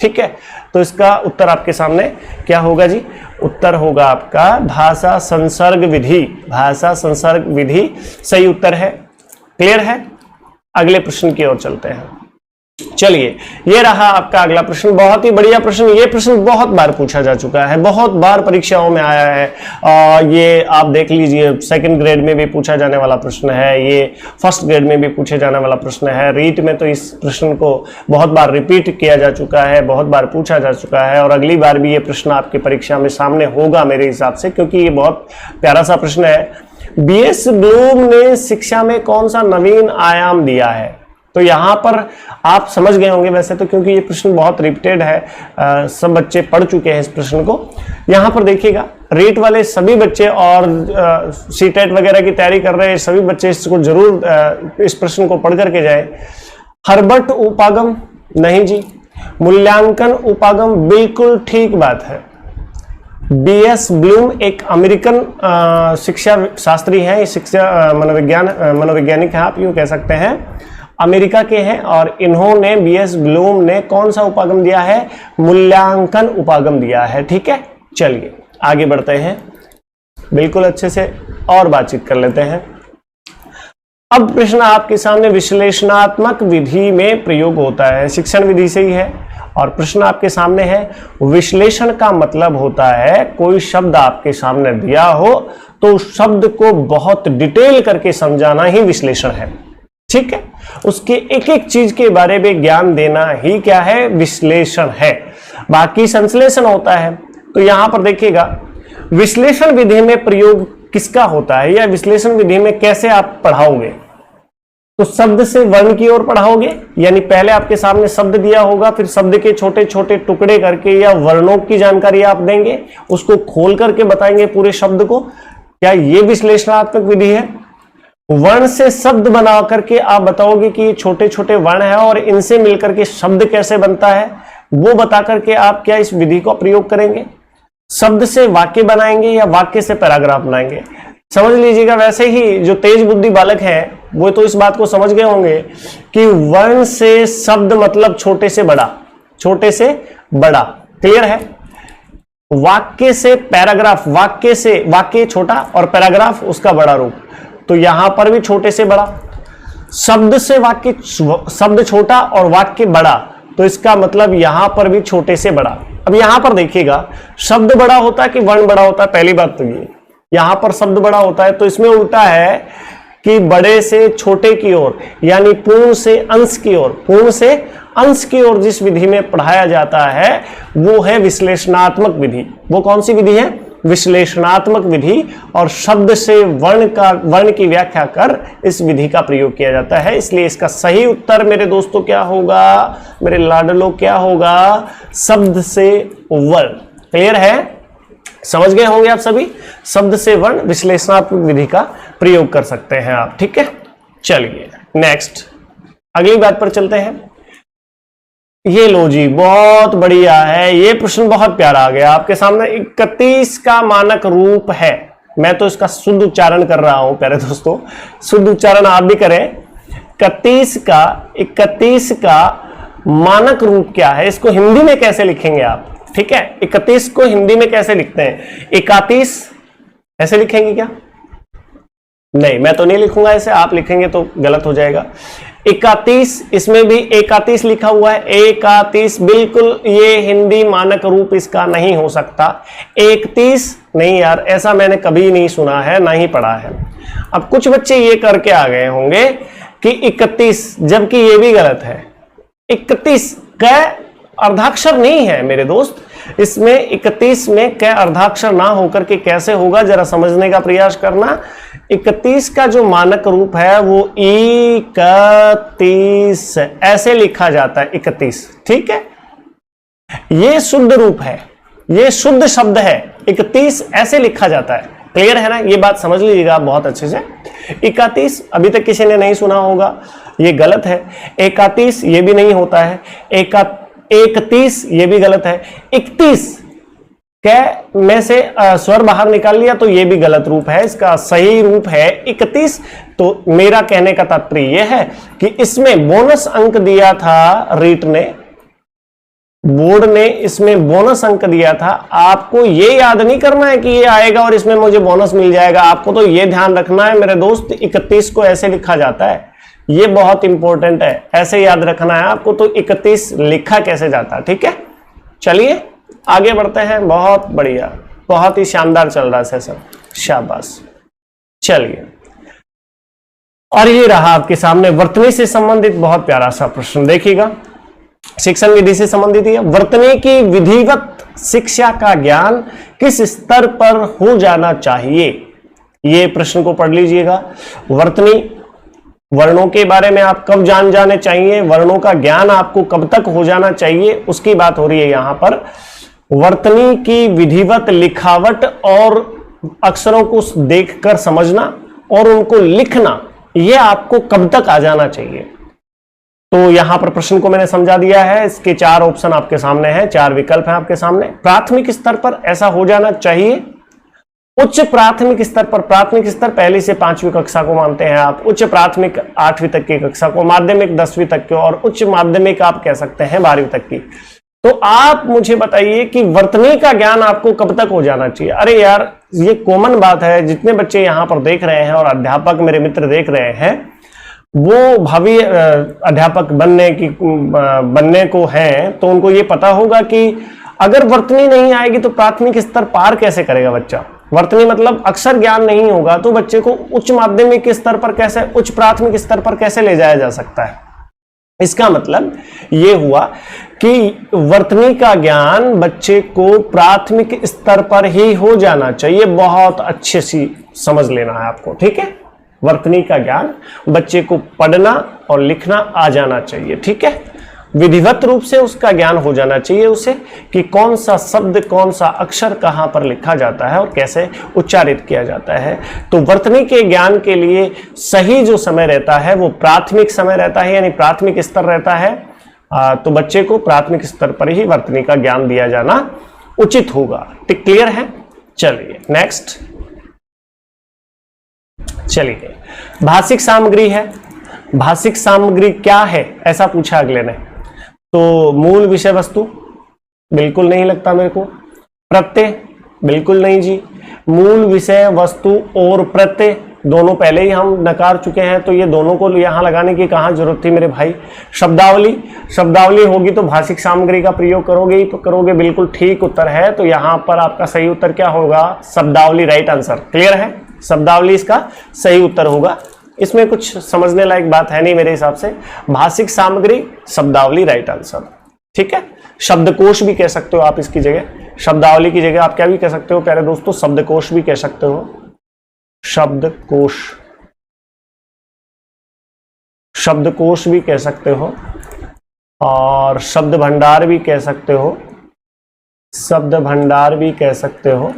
ठीक है, तो इसका उत्तर आपके सामने क्या होगा जी? उत्तर होगा आपका भाषा संसर्ग विधि। भाषा संसर्ग विधि सही उत्तर है। क्लियर है? अगले प्रश्न की ओर चलते हैं। चलिए, ये रहा आपका अगला प्रश्न। बहुत ही बढ़िया प्रश्न। ये प्रश्न बहुत बार पूछा जा चुका है, बहुत बार परीक्षाओं में आया है। ये आप देख लीजिए, सेकंड ग्रेड में भी पूछा जाने वाला प्रश्न है, ये फर्स्ट ग्रेड में भी पूछे जाने वाला प्रश्न है। रीट में तो इस प्रश्न को बहुत बार रिपीट किया जा चुका है, बहुत बार पूछा जा चुका है, और अगली बार भी ये प्रश्न आपकी परीक्षा में सामने होगा मेरे हिसाब से, क्योंकि ये बहुत प्यारा सा प्रश्न है। बीएस ब्लूम ने शिक्षा में कौन सा नवीन आयाम दिया है? तो यहां पर आप समझ गए होंगे वैसे तो, क्योंकि ये प्रश्न बहुत रिपीटेड है, सब बच्चे पढ़ चुके हैं इस प्रश्न को। यहां पर देखिएगा, रेट वाले सभी बच्चे और सीटेट वगैरह की तैयारी कर रहे हैं सभी बच्चे इसको जरूर इस प्रश्न को पढ़ करके जाए। हर्बर्ट उपागम नहीं जी। मूल्यांकन उपागम बिल्कुल ठीक बात है। बीएस ब्लूम एक अमेरिकन शिक्षा शास्त्री हैं, शिक्षा मनोवैज्ञानिक है, आप यूं कह सकते हैं, अमेरिका के हैं, और इन्होंने बीएस ब्लूम ने कौन सा उपागम दिया है? मूल्यांकन उपागम दिया है। ठीक है, चलिए आगे बढ़ते हैं, बिल्कुल अच्छे से और बातचीत कर लेते हैं। अब प्रश्न आपके सामने विश्लेषणात्मक विधि में प्रयोग होता है, शिक्षण विधि से ही है, और प्रश्न आपके सामने है विश्लेषण का मतलब होता है कोई शब्द आपके सामने दिया हो तो उस शब्द को बहुत डिटेल करके समझाना ही विश्लेषण है। ठीक है, उसके एक एक चीज के बारे में ज्ञान देना ही क्या है? विश्लेषण है। बाकी संश्लेषण होता है। तो यहां पर देखिएगा, विश्लेषण विधि में प्रयोग किसका होता है, या विश्लेषण विधि में कैसे आप पढ़ाओगे? तो शब्द से वर्ण की ओर पढ़ाओगे, यानी पहले आपके सामने शब्द दिया होगा, फिर शब्द के छोटे छोटे टुकड़े करके या वर्णों की जानकारी आप देंगे, उसको खोल करके बताएंगे पूरे शब्द को। क्या ये विश्लेषणात्मक विधि है? वर्ण से शब्द बना करके आप बताओगे कि ये छोटे छोटे वर्ण है और इनसे मिलकर के शब्द कैसे बनता है, वो बता करके आप क्या इस विधि का प्रयोग करेंगे? शब्द से वाक्य बनाएंगे या वाक्य से पैराग्राफ बनाएंगे? समझ लीजिएगा, वैसे ही जो तेज बुद्धि बालक है वो तो इस बात को समझ गए होंगे कि वर्ण से शब्द मतलब छोटे से बड़ा, छोटे से बड़ा। क्लियर है? वाक्य से पैराग्राफ, वाक्य से वाक्य छोटा और पैराग्राफ उसका बड़ा रूप। तो यहां पर भी छोटे से बड़ा, शब्द से वाक्य, शब्द छोटा और वाक्य बड़ा, तो इसका मतलब यहां पर भी छोटे से बड़ा। अब यहां पर देखिएगा, शब्द बड़ा होता है कि वर्ण बड़ा होता है? पहली बात तो ये, यहां पर शब्द बड़ा होता है, तो इसमें उल्टा है कि बड़े से छोटे की ओर, यानी पूर्ण से अंश की ओर, पूर्ण से अंश की ओर जिस विधि में पढ़ाया जाता है वो है विश्लेषणात्मक विधि। वो कौन सी विधि है? विश्लेषणात्मक विधि। और शब्द से वर्ण की व्याख्या कर इस विधि का प्रयोग किया जाता है। इसलिए इसका सही उत्तर मेरे दोस्तों क्या होगा, मेरे लाडलो, क्या होगा? शब्द से वर्ण। क्लियर है? समझ गए होंगे आप सभी। शब्द से वर्ण विश्लेषणात्मक विधि का प्रयोग कर सकते हैं आप। ठीक है, चलिए नेक्स्ट अगली बात पर चलते हैं। ये लो जी, बहुत बढ़िया है, ये प्रश्न बहुत प्यारा आ गया आपके सामने। 31 का मानक रूप है। मैं तो इसका शुद्ध उच्चारण कर रहा हूं प्यारे दोस्तों, शुद्ध उच्चारण आप भी करें। 31 का मानक रूप क्या है? इसको हिंदी में कैसे लिखेंगे आप? ठीक है, 31 को हिंदी में कैसे लिखते हैं? 31 ऐसे लिखेंगे क्या? नहीं, मैं तो नहीं लिखूंगा ऐसे, आप लिखेंगे तो गलत हो जाएगा। 31, इसमें भी 31 लिखा हुआ है। 31 बिल्कुल ये हिंदी मानक रूप इसका नहीं हो सकता। 31 नहीं यार, ऐसा मैंने कभी नहीं सुना है, ना ही पढ़ा है। अब कुछ बच्चे ये करके आ गए होंगे कि 31, जबकि ये भी गलत है। 31 क अर्धाक्षर नहीं है मेरे दोस्त। इसमें 31 में क अर्धाक्षर ना होकर के कैसे होगा, जरा समझने का प्रयास करना। 31 का जो मानक रूप है वो 31 ऐसे लिखा जाता है। 31, ठीक है, ये शुद्ध रूप है, ये शुद्ध शब्द है। 31 ऐसे लिखा जाता है। क्लियर है ना? ये बात समझ लीजिएगा बहुत अच्छे से। 31 अभी तक किसी ने नहीं सुना होगा, ये गलत है। 31 ये भी नहीं होता है। 31 ये भी गलत है। 31 कै में से स्वर बाहर निकाल लिया तो ये भी गलत रूप है। इसका सही रूप है 31। तो मेरा कहने का तात्पर्य यह है कि इसमें बोनस अंक दिया था रीट ने, बोर्ड ने इसमें बोनस अंक दिया था। आपको ये याद नहीं करना है कि ये आएगा और इसमें मुझे बोनस मिल जाएगा। आपको तो ये ध्यान रखना है मेरे दोस्त, 31 को ऐसे लिखा जाता है। ये बहुत इंपॉर्टेंट है, ऐसे याद रखना है आपको। तो 31 लिखा कैसे जाता है? ठीक है, चलिए आगे बढ़ते हैं। बहुत बढ़िया, बहुत ही शानदार चल रहा है सेशन, शाबाश। चलिए, और ये रहा आपके सामने वर्तनी से संबंधित बहुत प्यारा सा प्रश्न। देखिएगा, शिक्षण विधि से संबंधित है। वर्तनी की विधिवत शिक्षा का ज्ञान किस स्तर पर हो जाना चाहिए? ये प्रश्न को पढ़ लीजिएगा। वर्तनी, वर्णों के बारे में आप कब जान जाने चाहिए, वर्णों का ज्ञान आपको कब तक हो जाना चाहिए, उसकी बात हो रही है यहां पर। वर्तनी की विधिवत लिखावट और अक्षरों को देखकर समझना और उनको लिखना, यह आपको कब तक आ जाना चाहिए? तो यहां पर प्रश्न को मैंने समझा दिया है। इसके 4 ऑप्शन आपके सामने हैं, 4 विकल्प हैं आपके सामने। प्राथमिक स्तर पर ऐसा हो जाना चाहिए। उच्च प्राथमिक स्तर पर, प्राथमिक स्तर पहली से 5वीं कक्षा को मानते हैं आप, उच्च प्राथमिक 8वीं तक की कक्षा को, माध्यमिक 10वीं तक की, और उच्च माध्यमिक आप कह सकते हैं 12वीं तक की। तो आप मुझे बताइए कि वर्तनी का ज्ञान आपको कब तक हो जाना चाहिए? अरे यार, ये कॉमन बात है। जितने बच्चे यहां पर देख रहे हैं और अध्यापक मेरे मित्र देख रहे हैं, वो भावी अध्यापक बनने को हैं, तो उनको ये पता होगा कि अगर वर्तनी नहीं आएगी तो प्राथमिक स्तर पार कैसे करेगा बच्चा। वर्तनी मतलब अक्षर ज्ञान नहीं होगा तो बच्चे को उच्च माध्यमिक स्तर पर कैसे, उच्च प्राथमिक स्तर पर कैसे ले जाया जा सकता है। इसका मतलब ये हुआ कि वर्तनी का ज्ञान बच्चे को प्राथमिक स्तर पर ही हो जाना चाहिए। बहुत अच्छे से समझ लेना है आपको, ठीक है। वर्तनी का ज्ञान बच्चे को पढ़ना और लिखना आ जाना चाहिए, ठीक है। विधिवत रूप से उसका ज्ञान हो जाना चाहिए उसे कि कौन सा शब्द, कौन सा अक्षर कहां पर लिखा जाता है और कैसे उच्चारित किया जाता है। तो वर्तनी के ज्ञान के लिए सही जो समय रहता है वो प्राथमिक समय रहता है, यानी प्राथमिक स्तर रहता है। तो बच्चे को प्राथमिक स्तर पर ही वर्तनी का ज्ञान दिया जाना उचित होगा। ठीक, क्लियर है? चलिए नेक्स्ट, चलिए भाषिक सामग्री है। भाषिक सामग्री क्या है ऐसा पूछा अगले ने। तो मूल विषय वस्तु, बिल्कुल नहीं लगता मेरे को। प्रत्यय, बिल्कुल नहीं जी। मूल विषय वस्तु और प्रत्यय, दोनों पहले ही हम नकार चुके हैं, तो ये दोनों को यहाँ लगाने की कहाँ जरूरत थी मेरे भाई। शब्दावली, शब्दावली होगी तो भाषिक सामग्री का प्रयोग करोगे ही करोगे, बिल्कुल ठीक उत्तर है। तो यहाँ पर आपका सही उत्तर क्या होगा, शब्दावली, राइट आंसर। क्लियर है, शब्दावली इसका सही उत्तर होगा। इसमें कुछ समझने लायक बात है नहीं मेरे हिसाब से। भाषिक सामग्री, शब्दावली, राइट आंसर। ठीक है, शब्दकोश भी कह सकते हो आप इसकी जगह, शब्दावली की जगह आप क्या भी कह सकते हो प्यारे दोस्तों, शब्दकोश भी कह सकते हो। शब्दकोश, शब्दकोश भी कह सकते हो, और शब्द भंडार भी कह सकते हो, शब्द भंडार भी कह सकते हो।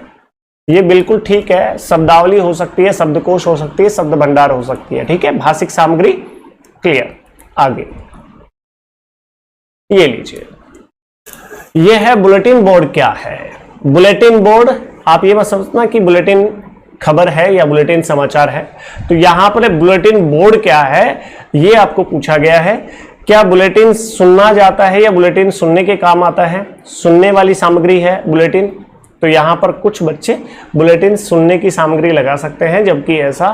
ये बिल्कुल ठीक है, शब्दावली हो सकती है, शब्दकोश हो सकती है, शब्द भंडार हो सकती है। ठीक है, भाषिक सामग्री क्लियर। आगे ये लीजिए, ये है बुलेटिन बोर्ड। क्या है बुलेटिन बोर्ड, आप ये मत समझना कि बुलेटिन खबर है या बुलेटिन समाचार है। तो यहां पर बुलेटिन बोर्ड क्या है ये आपको पूछा गया है। क्या बुलेटिन सुनना जाता है या बुलेटिन सुनने के काम आता है, सुनने वाली सामग्री है बुलेटिन। तो यहां पर कुछ बच्चे बुलेटिन सुनने की सामग्री लगा सकते हैं, जबकि ऐसा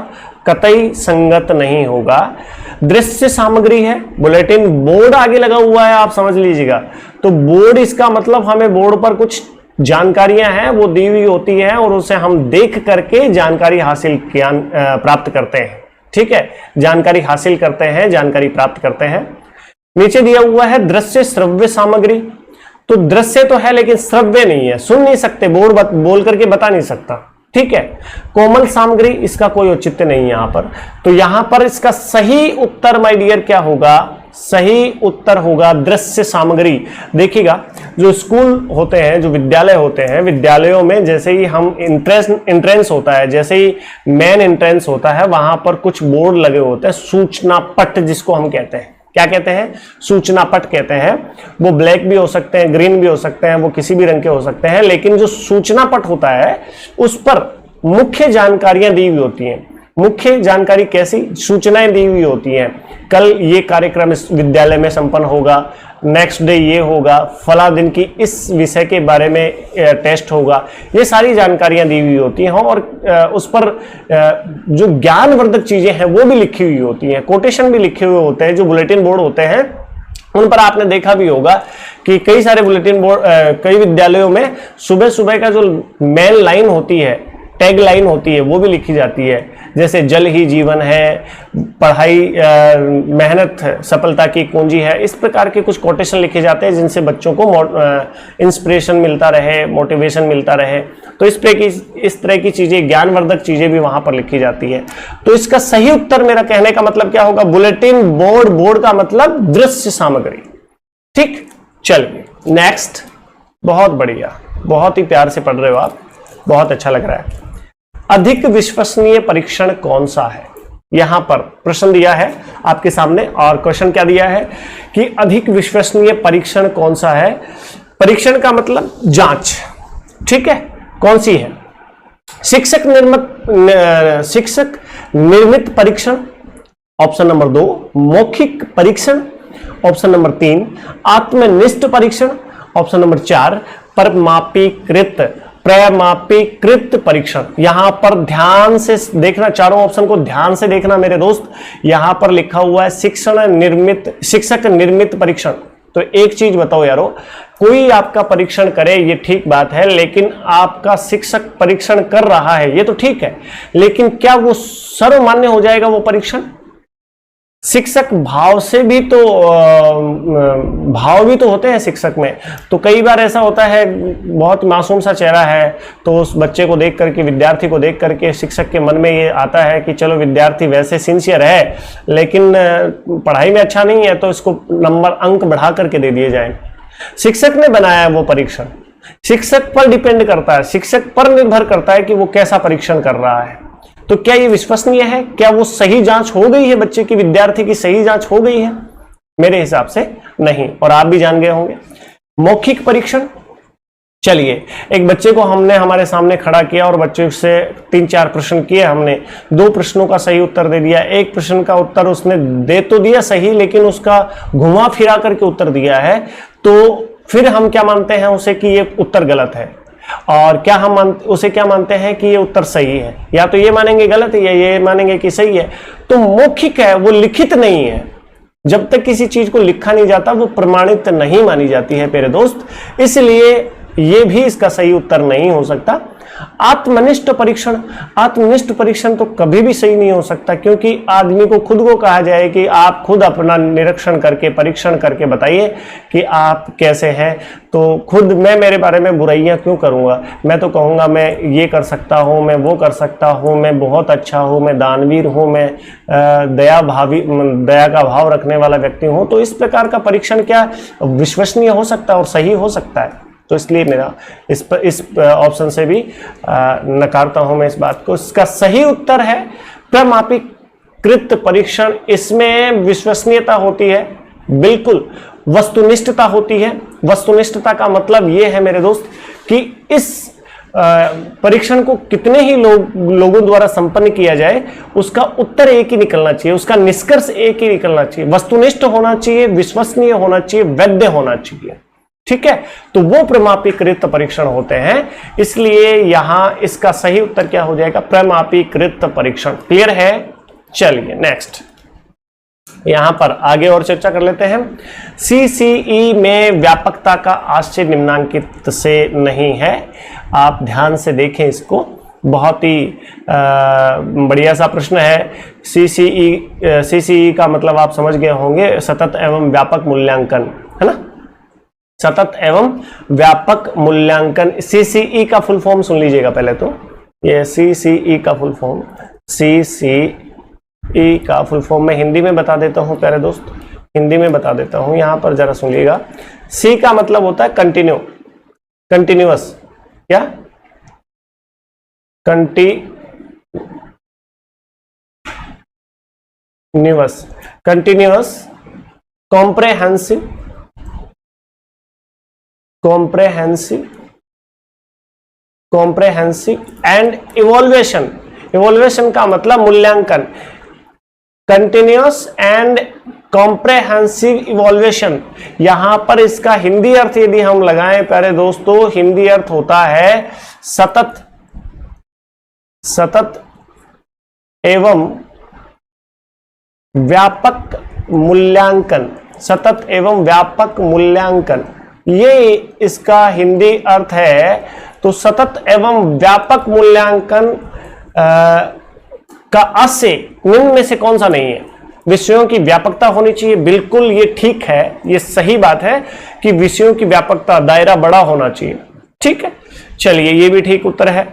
कतई संगत नहीं होगा। दृश्य सामग्री है, बुलेटिन बोर्ड आगे लगा हुआ है, आप समझ लीजिएगा। तो बोर्ड, इसका मतलब हमें बोर्ड पर कुछ जानकारियां हैं वो दी हुई होती हैं, और उसे हम देख करके जानकारी हासिल ज्ञान प्राप्त करते हैं। ठीक है, जानकारी हासिल करते हैं, जानकारी प्राप्त करते हैं। नीचे दिया हुआ है दृश्य श्रव्य सामग्री। तो दृश्य तो है लेकिन श्रव्य नहीं है, सुन नहीं सकते, बोर्ड बोल करके बता नहीं सकता। ठीक है, कोमल सामग्री, इसका कोई औचित्य नहीं है यहां पर। तो यहां पर इसका सही उत्तर माय डियर क्या होगा, सही उत्तर होगा दृश्य सामग्री। देखिएगा, जो स्कूल होते हैं, जो विद्यालय होते हैं, विद्यालयों में जैसे ही हम एंट्रेंस होता है, जैसे ही मेन एंट्रेंस होता है, वहां पर कुछ बोर्ड लगे होते हैं, सूचना पट जिसको हम कहते हैं। क्या कहते हैं, सूचना पट कहते हैं। वो ब्लैक भी हो सकते हैं, ग्रीन भी हो सकते हैं, वो किसी भी रंग के हो सकते हैं, लेकिन जो सूचना पट होता है उस पर मुख्य जानकारियां दी हुई होती हैं। मुख्य जानकारी कैसी, सूचनाएं दी हुई होती हैं। कल ये कार्यक्रम इस विद्यालय में संपन्न होगा, नेक्स्ट डे ये होगा, फला दिन की इस विषय के बारे में टेस्ट होगा, ये सारी जानकारियां दी हुई होती हैं। और उस पर जो ज्ञानवर्धक चीजें हैं वो भी लिखी हुई होती हैं, कोटेशन भी लिखे हुए होते हैं। जो बुलेटिन बोर्ड होते हैं उन पर आपने देखा भी होगा कि कई सारे बुलेटिन बोर्ड, कई विद्यालयों में सुबह सुबह का जो मेन लाइन होती है, टैग लाइन होती है, वो भी लिखी जाती है। जैसे जल ही जीवन है, पढ़ाई मेहनत सफलता की कुंजी है, इस प्रकार के कुछ कोटेशन लिखे जाते हैं जिनसे बच्चों को इंस्पिरेशन मिलता रहे, मोटिवेशन मिलता रहे। तो इस तरह की चीजें, ज्ञानवर्धक चीजें भी वहां पर लिखी जाती है। तो इसका सही उत्तर, मेरा कहने का मतलब क्या होगा, बुलेटिन बोर्ड, बोर्ड का मतलब दृश्य सामग्री। ठीक, चलिए नेक्स्ट। बहुत बढ़िया, बहुत ही प्यार से पढ़ रहे हो आप, बहुत अच्छा लग रहा है। अधिक विश्वसनीय परीक्षण कौन सा है, यहां पर प्रश्न दिया है आपके सामने, और क्वेश्चन क्या दिया है कि अधिक विश्वसनीय परीक्षण कौन सा है। परीक्षण का मतलब जांच। ठीक है, कौन सी है, शिक्षक निर्मित परीक्षण, ऑप्शन नंबर 2, मौखिक परीक्षण, ऑप्शन नंबर 3, आत्मनिष्ठ परीक्षण, ऑप्शन नंबर 4, प्रमापीकृत परीक्षण। यहां पर ध्यान से देखना, चारों ऑप्शन को ध्यान से देखना मेरे दोस्त। यहां पर लिखा हुआ है शिक्षक निर्मित परीक्षण। तो एक चीज बताओ यारो, कोई आपका परीक्षण करे ये ठीक बात है, लेकिन आपका शिक्षक परीक्षण कर रहा है ये तो ठीक है, लेकिन क्या वो सर्वमान्य हो जाएगा वो परीक्षण? शिक्षक भाव से भी तो भाव भी तो होते हैं शिक्षक में। तो कई बार ऐसा होता है, बहुत मासूम सा चेहरा है, तो उस बच्चे को देख करके, विद्यार्थी को देख करके शिक्षक के मन में ये आता है कि चलो विद्यार्थी वैसे सिंसियर है लेकिन पढ़ाई में अच्छा नहीं है, तो इसको नंबर अंक बढ़ा करके दे दिए जाए। शिक्षक ने बनाया वो परीक्षण, शिक्षक पर डिपेंड करता है, शिक्षक पर निर्भर करता है कि वो कैसा परीक्षण कर रहा है। तो क्या ये विश्वसनीय है? क्या वो सही जांच हो गई है, बच्चे की, विद्यार्थी की सही जांच हो गई है? मेरे हिसाब से नहीं, और आप भी जान गए होंगे। मौखिक परीक्षण, चलिए एक बच्चे को हमने हमारे सामने खड़ा किया और बच्चे से 3-4 प्रश्न किए, हमने 2 प्रश्नों का सही उत्तर दे दिया, एक प्रश्न का उत्तर उसने दे तो दिया सही, लेकिन उसका घुमा फिरा करके उत्तर दिया है, तो फिर हम क्या मानते हैं उसे कि ये उत्तर गलत है। और क्या हम उसे क्या मानते हैं कि ये उत्तर सही है, या तो ये मानेंगे गलत है या ये मानेंगे कि सही है। तो मौखिक है, वो लिखित नहीं है। जब तक किसी चीज को लिखा नहीं जाता वो प्रमाणित नहीं मानी जाती है मेरे दोस्त, इसलिए ये भी इसका सही उत्तर नहीं हो सकता। आत्मनिष्ठ परीक्षण, आत्मनिष्ठ परीक्षण तो कभी भी सही नहीं हो सकता, क्योंकि आदमी को खुद को कहा जाए कि आप खुद अपना निरीक्षण करके परीक्षण करके बताइए कि आप कैसे हैं, तो खुद मैं मेरे बारे में बुराइयां क्यों करूंगा। मैं तो कहूंगा मैं ये कर सकता हूं, मैं वो कर सकता हूं, मैं बहुत अच्छा हूं, मैं दानवीर हूं, मैं दया का भाव रखने वाला व्यक्ति हूं। तो इस प्रकार का परीक्षण क्या विश्वसनीय हो सकता है और सही हो सकता है? तो इसलिए मेरा इस ऑप्शन से भी नकारता हूं मैं इस बात को। इसका सही उत्तर है प्रमापीकृत परीक्षण। इसमें विश्वसनीयता होती है, बिल्कुल वस्तुनिष्ठता होती है। वस्तुनिष्ठता का मतलब यह है मेरे दोस्त कि इस परीक्षण को कितने ही लोगों द्वारा संपन्न किया जाए, उसका उत्तर एक ही निकलना चाहिए, उसका निष्कर्ष एक ही निकलना चाहिए। वस्तुनिष्ठ होना चाहिए, विश्वसनीय होना चाहिए, वैध होना चाहिए। ठीक है, तो वो प्रमापीकृत परीक्षण होते हैं। इसलिए यहां इसका सही उत्तर क्या हो जाएगा? प्रमापीकृत परीक्षण। क्लियर है? चलिए नेक्स्ट, यहां पर आगे और चर्चा कर लेते हैं। सीसीई में व्यापकता का आश्चर्य निम्नांकित से नहीं है। आप ध्यान से देखें इसको, बहुत ही बढ़िया सा प्रश्न है। सीसीई का मतलब आप समझ गए होंगे, सतत एवं व्यापक मूल्यांकन, है ना? सतत एवं व्यापक मूल्यांकन। सीसीई का फुल फॉर्म सुन लीजिएगा पहले तो। ये सीसीई का फुल फॉर्म, सीसीई का फुल फॉर्म मैं हिंदी में बता देता हूं प्यारे दोस्त, हिंदी में बता देता हूं। यहां पर जरा सुनिएगा। सी का मतलब होता है कंटिन्यू, कंटिन्यूअस। क्या? Continuous, continuous, comprehensive, comprehensive, comprehensive and evolution. Evolution का मतलब मूल्यांकन। कंटिन्यूअस एंड कॉम्प्रेहेंसिव इवोल्यूशन, यहां पर इसका हिंदी अर्थ यदि हम लगाएं प्यारे दोस्तों, हिंदी अर्थ होता है सतत, सतत एवं व्यापक मूल्यांकन। सतत एवं व्यापक मूल्यांकन, ये इसका हिंदी अर्थ है। तो सतत एवं व्यापक मूल्यांकन का अस्य निम्न में से कौन सा नहीं है? विषयों की व्यापकता होनी चाहिए, बिल्कुल ये ठीक है, ये सही बात है कि विषयों की व्यापकता, दायरा बड़ा होना चाहिए। ठीक है, चलिए ये भी ठीक उत्तर है।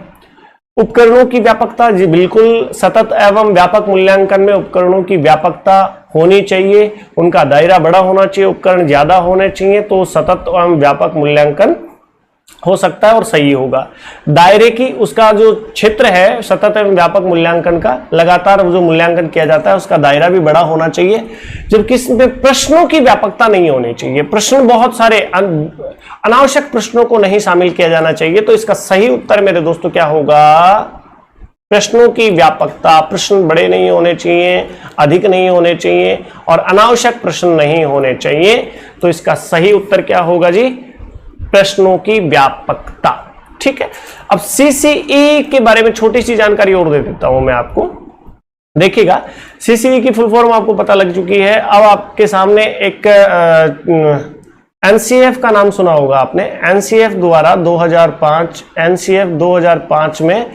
उपकरणों की व्यापकता, जी बिल्कुल, सतत एवं व्यापक मूल्यांकन में उपकरणों की व्यापकता होनी चाहिए, उनका दायरा बड़ा होना चाहिए, उपकरण ज्यादा होने चाहिए, तो सतत एवं व्यापक मूल्यांकन हो सकता है और सही होगा। दायरे की, उसका जो क्षेत्र है सतत एवं व्यापक मूल्यांकन का, लगातार जो मूल्यांकन किया जाता है उसका दायरा भी बड़ा होना चाहिए, जबकि इसमें प्रश्नों की व्यापकता नहीं होनी चाहिए। प्रश्न बहुत सारे, अनावश्यक प्रश्नों को नहीं शामिल किया जाना चाहिए। तो इसका सही उत्तर मेरे दोस्तों क्या होगा? प्रश्नों की व्यापकता। प्रश्न बड़े नहीं होने चाहिए, अधिक नहीं होने चाहिए और अनावश्यक प्रश्न नहीं होने चाहिए। तो इसका सही उत्तर क्या होगा जी? प्रश्नों की व्यापकता। ठीक है, अब सीसीई के बारे में छोटी सी जानकारी और दे देता हूं मैं आपको। देखिएगा, सीसीई की फुल फॉर्म आपको पता लग चुकी है। अब आपके सामने एक एनसीएफ का नाम सुना होगा आपने। एनसीएफ द्वारा 2005, एनसीएफ 2005 में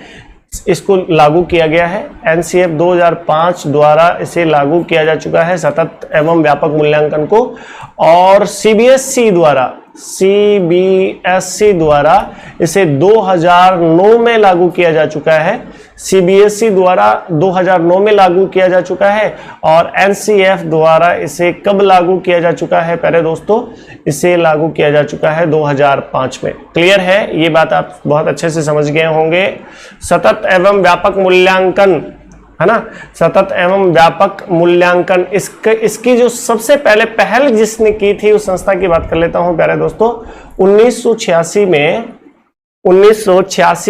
इसको लागू किया गया है। एनसीएफ 2005 द्वारा इसे लागू किया जा चुका है, सतत एवं व्यापक मूल्यांकन को। और सीबीएसई द्वारा इसे 2009 में लागू किया जा चुका है। सीबीएसई द्वारा 2009 में लागू किया जा चुका है और एनसीएफ द्वारा इसे कब लागू किया जा चुका है प्यारे दोस्तों? इसे लागू किया जा चुका है 2005 में। क्लियर है? ये बात आप बहुत अच्छे से समझ गए होंगे। सतत एवं व्यापक मूल्यांकन, है ना? सतत एवं व्यापक मूल्यांकन, इसकी जो सबसे पहले पहल जिसने की थी उस संस्था की बात कर लेता हूं प्यारे दोस्तों। 1986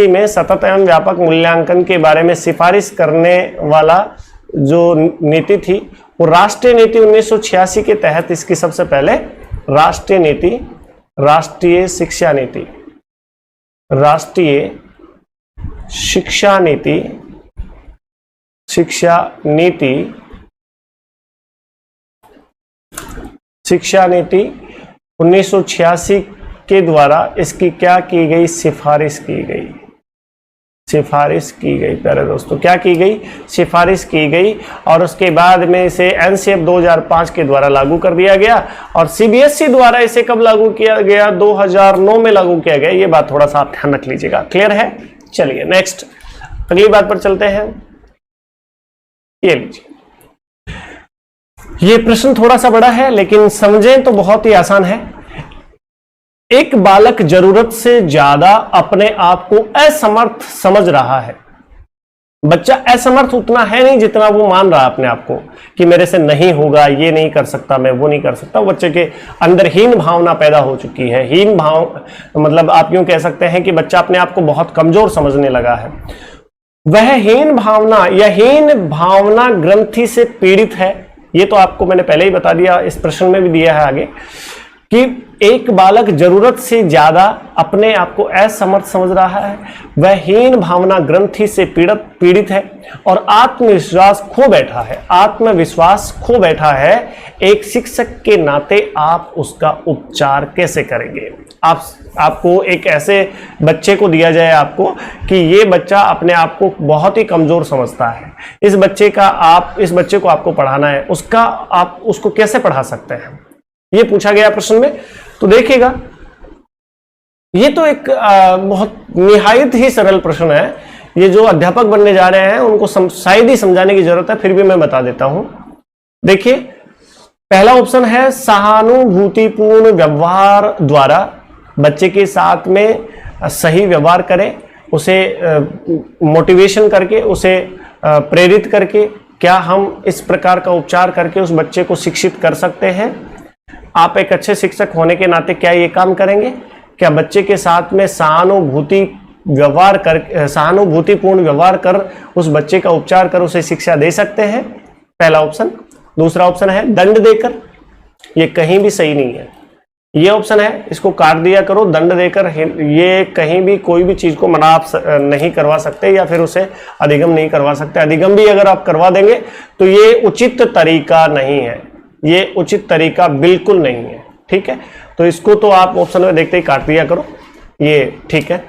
में सतत एवं व्यापक मूल्यांकन के बारे में सिफारिश करने वाला जो नीति थी वो राष्ट्रीय नीति 1986 के तहत इसकी सबसे पहले राष्ट्रीय नीति, राष्ट्रीय शिक्षा नीति, राष्ट्रीय शिक्षा नीति 1986 के द्वारा इसकी क्या की गई, सिफारिश की गई। प्यारे दोस्तों, क्या की गई, सिफारिश की गई। और उसके बाद में इसे एनसीएफ 2005 के द्वारा लागू कर दिया गया और सीबीएसई द्वारा इसे कब लागू किया गया, 2009 में लागू किया गया। ये बात थोड़ा सा आप ध्यान रख लीजिएगा। क्लियर है? चलिए नेक्स्ट, अगली बात पर चलते हैं। ये लीजिए, ये प्रश्न थोड़ा सा बड़ा है लेकिन समझें तो बहुत ही आसान है। एक बालक जरूरत से ज्यादा अपने आप को असमर्थ समझ रहा है। बच्चा असमर्थ उतना है नहीं जितना वो मान रहा है अपने आप को कि मेरे से नहीं होगा, ये नहीं कर सकता, मैं वो नहीं कर सकता। बच्चे के अंदर हीन भावना पैदा हो चुकी है। हीन भाव मतलब आप यूं कह सकते हैं कि बच्चा अपने आप को बहुत कमजोर समझने लगा है। वह हीन भावना या हीन भावना ग्रंथि से पीड़ित है। ये तो आपको मैंने पहले ही बता दिया, इस प्रश्न में भी दिया है आगे कि एक बालक जरूरत से ज्यादा अपने आप को असमर्थ समझ रहा है, वह हीन भावना ग्रंथि से पीड़ित है और आत्मविश्वास खो बैठा है। एक शिक्षक के नाते आप उसका उपचार कैसे करेंगे? आपको एक ऐसे बच्चे को दिया जाए आपको कि ये बच्चा अपने आप को बहुत ही कमजोर समझता है, इस बच्चे को आपको पढ़ाना है, आप उसको कैसे पढ़ा सकते हैं, ये पूछा गया प्रश्न में। तो देखिएगा, ये तो एक बहुत निहायत ही सरल प्रश्न है। ये जो अध्यापक बनने जा रहे हैं उनको शायद ही समझाने की जरूरत है, फिर भी मैं बता देता हूं। देखिए, पहला ऑप्शन है सहानुभूतिपूर्ण व्यवहार द्वारा बच्चे के साथ में सही व्यवहार करें, उसे मोटिवेशन करके, उसे प्रेरित करके क्या हम इस प्रकार का उपचार करके उस बच्चे को शिक्षित कर सकते हैं। आप एक अच्छे शिक्षक होने के नाते क्या ये काम करेंगे? क्या बच्चे के साथ में सहानुभूतिपूर्ण व्यवहार कर उस बच्चे का उपचार कर उसे शिक्षा दे सकते हैं? पहला ऑप्शन। दूसरा ऑप्शन है दंड देकर। ये कहीं भी सही नहीं है। ये ऑप्शन है, इसको काट दिया करो। दंड देकर ये कहीं भी कोई भी चीज को मना आप नहीं करवा सकते या फिर उसे अधिगम नहीं करवा सकते। अधिगम भी अगर आप करवा देंगे तो ये उचित तरीका नहीं है, ये उचित तरीका बिल्कुल नहीं है। ठीक है, तो इसको तो आप ऑप्शन में देखते ही काट दिया करो, ये ठीक है।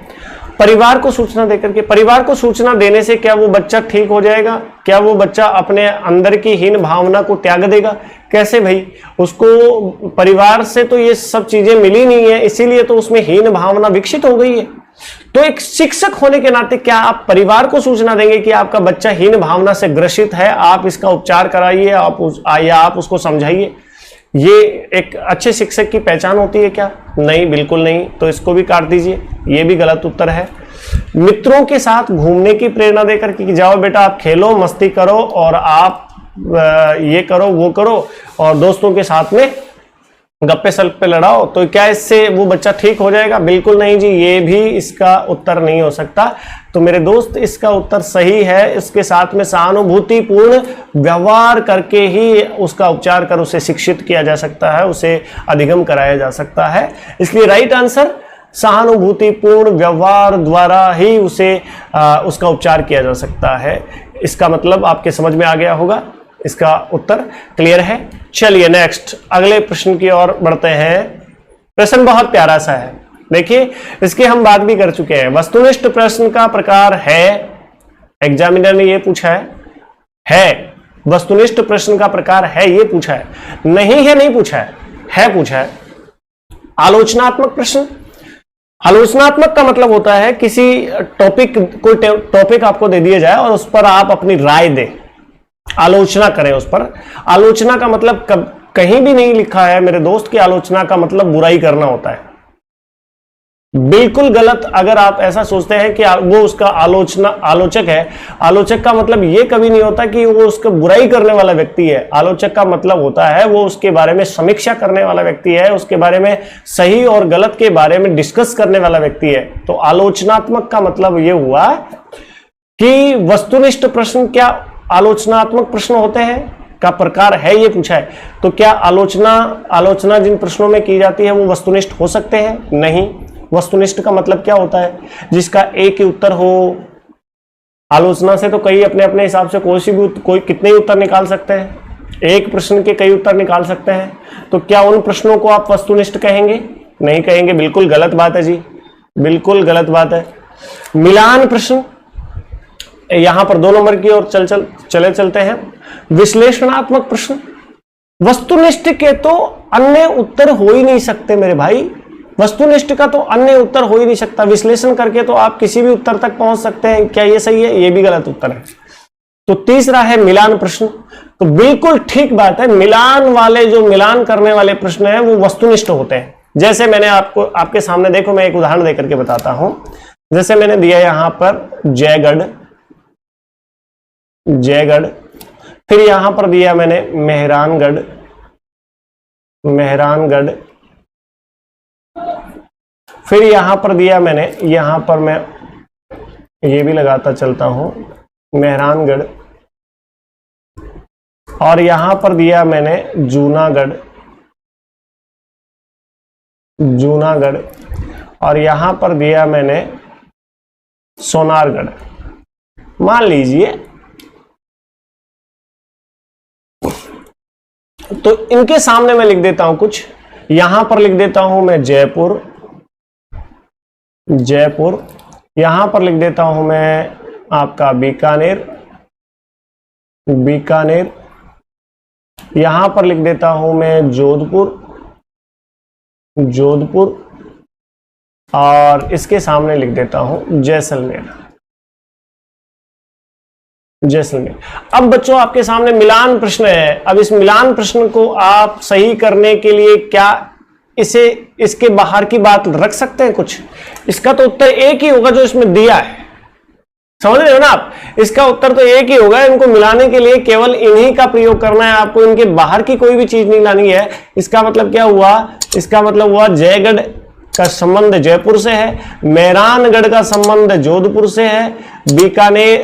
परिवार को सूचना देकर के, परिवार को सूचना देने से क्या वो बच्चा ठीक हो जाएगा? क्या वो बच्चा अपने अंदर की हीन भावना को त्याग देगा? कैसे भाई? उसको परिवार से तो ये सब चीजें मिली नहीं है, इसीलिए तो उसमें हीन भावना विकसित हो गई है। तो एक शिक्षक होने के नाते क्या आप परिवार को सूचना देंगे कि आपका बच्चा हीन भावना से ग्रसित है, आप इसका उपचार कराइए, आप उसको समझाइए? ये एक अच्छे शिक्षक की पहचान होती है क्या? नहीं, बिल्कुल नहीं। तो इसको भी काट दीजिए, ये भी गलत उत्तर है। मित्रों के साथ घूमने की प्रेरणा देकर कि जाओ बेटा आप खेलो, मस्ती करो और आप ये करो वो करो और दोस्तों के साथ में गप्पे सल्पे लड़ाओ, तो क्या इससे वो बच्चा ठीक हो जाएगा? बिल्कुल नहीं जी, ये भी इसका उत्तर नहीं हो सकता। तो मेरे दोस्त, इसका उत्तर सही है। इसके साथ में सहानुभूतिपूर्ण व्यवहार करके ही उसका उपचार कर उसे शिक्षित किया जा सकता है, उसे अधिगम कराया जा सकता है। इसलिए राइट आंसर सहानुभूतिपूर्ण व्यवहार द्वारा ही उसका उपचार किया जा सकता है। इसका मतलब आपके समझ में आ गया होगा, इसका उत्तर क्लियर है। चलिए नेक्स्ट, अगले प्रश्न की ओर बढ़ते हैं। प्रश्न बहुत प्यारा सा है, देखिए इसकी हम बात भी कर चुके हैं। वस्तुनिष्ठ प्रश्न का प्रकार है, एग्जामिनर ने ये पूछा है वस्तुनिष्ठ प्रश्न का प्रकार है, ये पूछा है, नहीं है नहीं पूछा है पूछा है। आलोचनात्मक प्रश्न, आलोचनात्मक का मतलब होता है किसी कोई टॉपिक आपको दे दिया जाए और उस पर आप अपनी राय दें, आलोचना करें उस पर। आलोचना का मतलब कहीं भी नहीं लिखा है मेरे दोस्त की आलोचना का मतलब बुराई करना होता है। बिल्कुल गलत अगर आप ऐसा सोचते हैं कि वो उसका आलोचक है। आलोचक का मतलब ये कभी नहीं होता कि वो उसका बुराई करने वाला व्यक्ति है। आलोचक का मतलब होता है वो उसके बारे में समीक्षा करने वाला व्यक्ति है, उसके बारे में सही और गलत के बारे में डिस्कस करने वाला व्यक्ति है। तो आलोचनात्मक का मतलब ये हुआ कि वस्तुनिष्ठ प्रश्न क्या आलोचनात्मक प्रश्न होते हैं का प्रकार है, ये पूछा है। तो क्या आलोचना जिन प्रश्नों में की जाती है वो वस्तुनिष्ठ हो सकते हैं? नहीं। वस्तुनिष्ठ का मतलब क्या होता है? जिसका एक ही उत्तर हो। आलोचना से तो कई अपने अपने हिसाब से कोई कितने ही उत्तर निकाल सकते हैं, एक प्रश्न के कई उत्तर निकाल सकते हैं। तो क्या उन प्रश्नों को आप वस्तुनिष्ठ कहेंगे? नहीं कहेंगे, बिल्कुल गलत बात है जी, बिल्कुल गलत बात है। मिलान प्रश्न, यहां पर 2 नंबर की ओर चलते हैं। विश्लेषणात्मक प्रश्न, वस्तुनिष्ठ के तो अन्य उत्तर हो ही नहीं सकते मेरे भाई, वस्तुनिष्ठ का तो अन्य उत्तर हो ही नहीं सकता। विश्लेषण करके तो आप किसी भी उत्तर तक पहुंच सकते हैं, क्या ये सही है? ये भी गलत उत्तर है। तो तीसरा है मिलान प्रश्न, तो बिल्कुल ठीक बात है, मिलान वाले जो मिलान करने वाले प्रश्न है वो वस्तुनिष्ठ होते हैं। जैसे मैंने आपके सामने देखो, मैं एक उदाहरण देकर के बताता हूं। जैसे मैंने दिया यहां पर जयगढ़, फिर यहां पर दिया मैंने मेहरानगढ़, फिर यहां पर दिया मैंने, यहां पर मैं ये भी लगाता चलता हूं मेहरानगढ़, और यहां पर दिया मैंने जूनागढ़, और यहां पर दिया मैंने सोनारगढ़। मान लीजिए तो इनके सामने मैं लिख देता हूं कुछ, यहां पर लिख देता हूं मैं जयपुर, यहां पर लिख देता हूं मैं आपका बीकानेर, यहां पर लिख देता हूं मैं जोधपुर, और इसके सामने लिख देता हूं जैसलमेर। अब बच्चों आपके सामने मिलान प्रश्न है। अब इस मिलान प्रश्न को आप सही करने के लिए क्या इसके बाहर की बात रख सकते हैं कुछ? इसका तो उत्तर एक ही होगा जो इसमें दिया है, समझ रहे हो ना आप? इसका उत्तर तो एक ही होगा। इनको मिलाने के लिए केवल इन्हीं का प्रयोग करना है आपको, इनके बाहर की कोई भी चीज नहीं लानी है। इसका मतलब क्या हुआ? इसका मतलब हुआ जयगढ़ का संबंध जयपुर से है, मेहरानगढ़ का संबंध जोधपुर से है,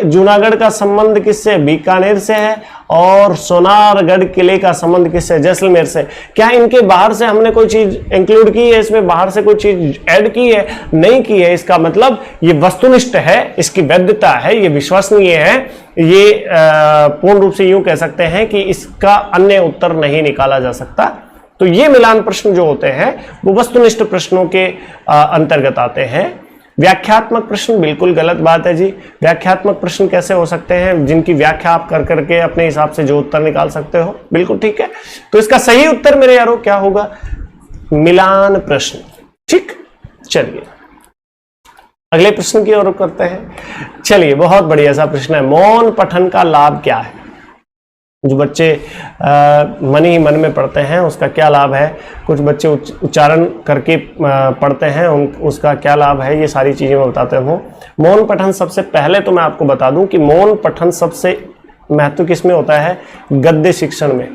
जूनागढ़ का संबंध किससे? बीकानेर से है, और सोनारगढ़ किले का संबंध किससे? जैसलमेर से। क्या इनके बाहर से हमने कोई चीज इंक्लूड की है? इसमें बाहर से कोई चीज ऐड की है? नहीं की है। इसका मतलब ये वस्तुनिष्ठ है, इसकी वैधता है, ये विश्वसनीय है, ये पूर्ण रूप से यूं कह सकते हैं कि इसका अन्य उत्तर नहीं निकाला जा सकता। तो ये मिलान प्रश्न जो होते हैं वो वस्तुनिष्ठ प्रश्नों के अंतर्गत आते हैं। व्याख्यात्मक प्रश्न, बिल्कुल गलत बात है जी। व्याख्यात्मक प्रश्न कैसे हो सकते हैं? जिनकी व्याख्या आप कर करके अपने हिसाब से जो उत्तर निकाल सकते हो, बिल्कुल ठीक है। तो इसका सही उत्तर मेरे यारों क्या होगा? मिलान प्रश्न। ठीक, चलिए अगले प्रश्न की ओर करते हैं। चलिए, बहुत बढ़िया सा प्रश्न है, मौन पठन का लाभ क्या है? जो बच्चे मन ही मन में पढ़ते हैं उसका क्या लाभ है? कुछ बच्चे उच्चारण करके पढ़ते हैं, उसका क्या लाभ है? ये सारी चीजें मैं बताते हूँ। मौन पठन, सबसे पहले तो मैं आपको बता दूं कि मौन पठन सबसे महत्व किसमें होता है? गद्य शिक्षण में।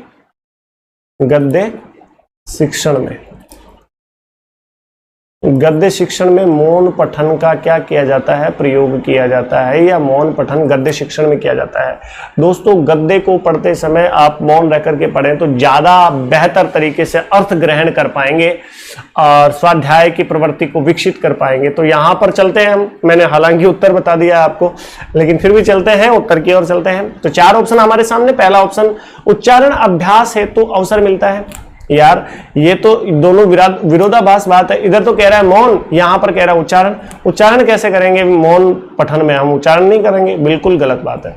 गद्य शिक्षण में मौन पठन का क्या किया जाता है? प्रयोग किया जाता है, या मौन पठन गद्य शिक्षण में किया जाता है। दोस्तों, गद्य को पढ़ते समय आप मौन रह करके पढ़ें तो ज्यादा बेहतर तरीके से अर्थ ग्रहण कर पाएंगे और स्वाध्याय की प्रवृत्ति को विकसित कर पाएंगे। तो यहां पर चलते हैं हम, मैंने हालांकि उत्तर बता दिया आपको, लेकिन फिर भी चलते हैं, उत्तर की ओर चलते हैं। तो 4 ऑप्शन हमारे सामने। पहला ऑप्शन, उच्चारण अभ्यास हेतु तो अवसर मिलता है। यार ये तो दोनों विरोधाभास बात है। इधर तो कह रहा है मौन, यहां पर कह रहा है उच्चारण। उच्चारण कैसे करेंगे? मौन पठन में हम उच्चारण नहीं करेंगे, बिल्कुल गलत बात है।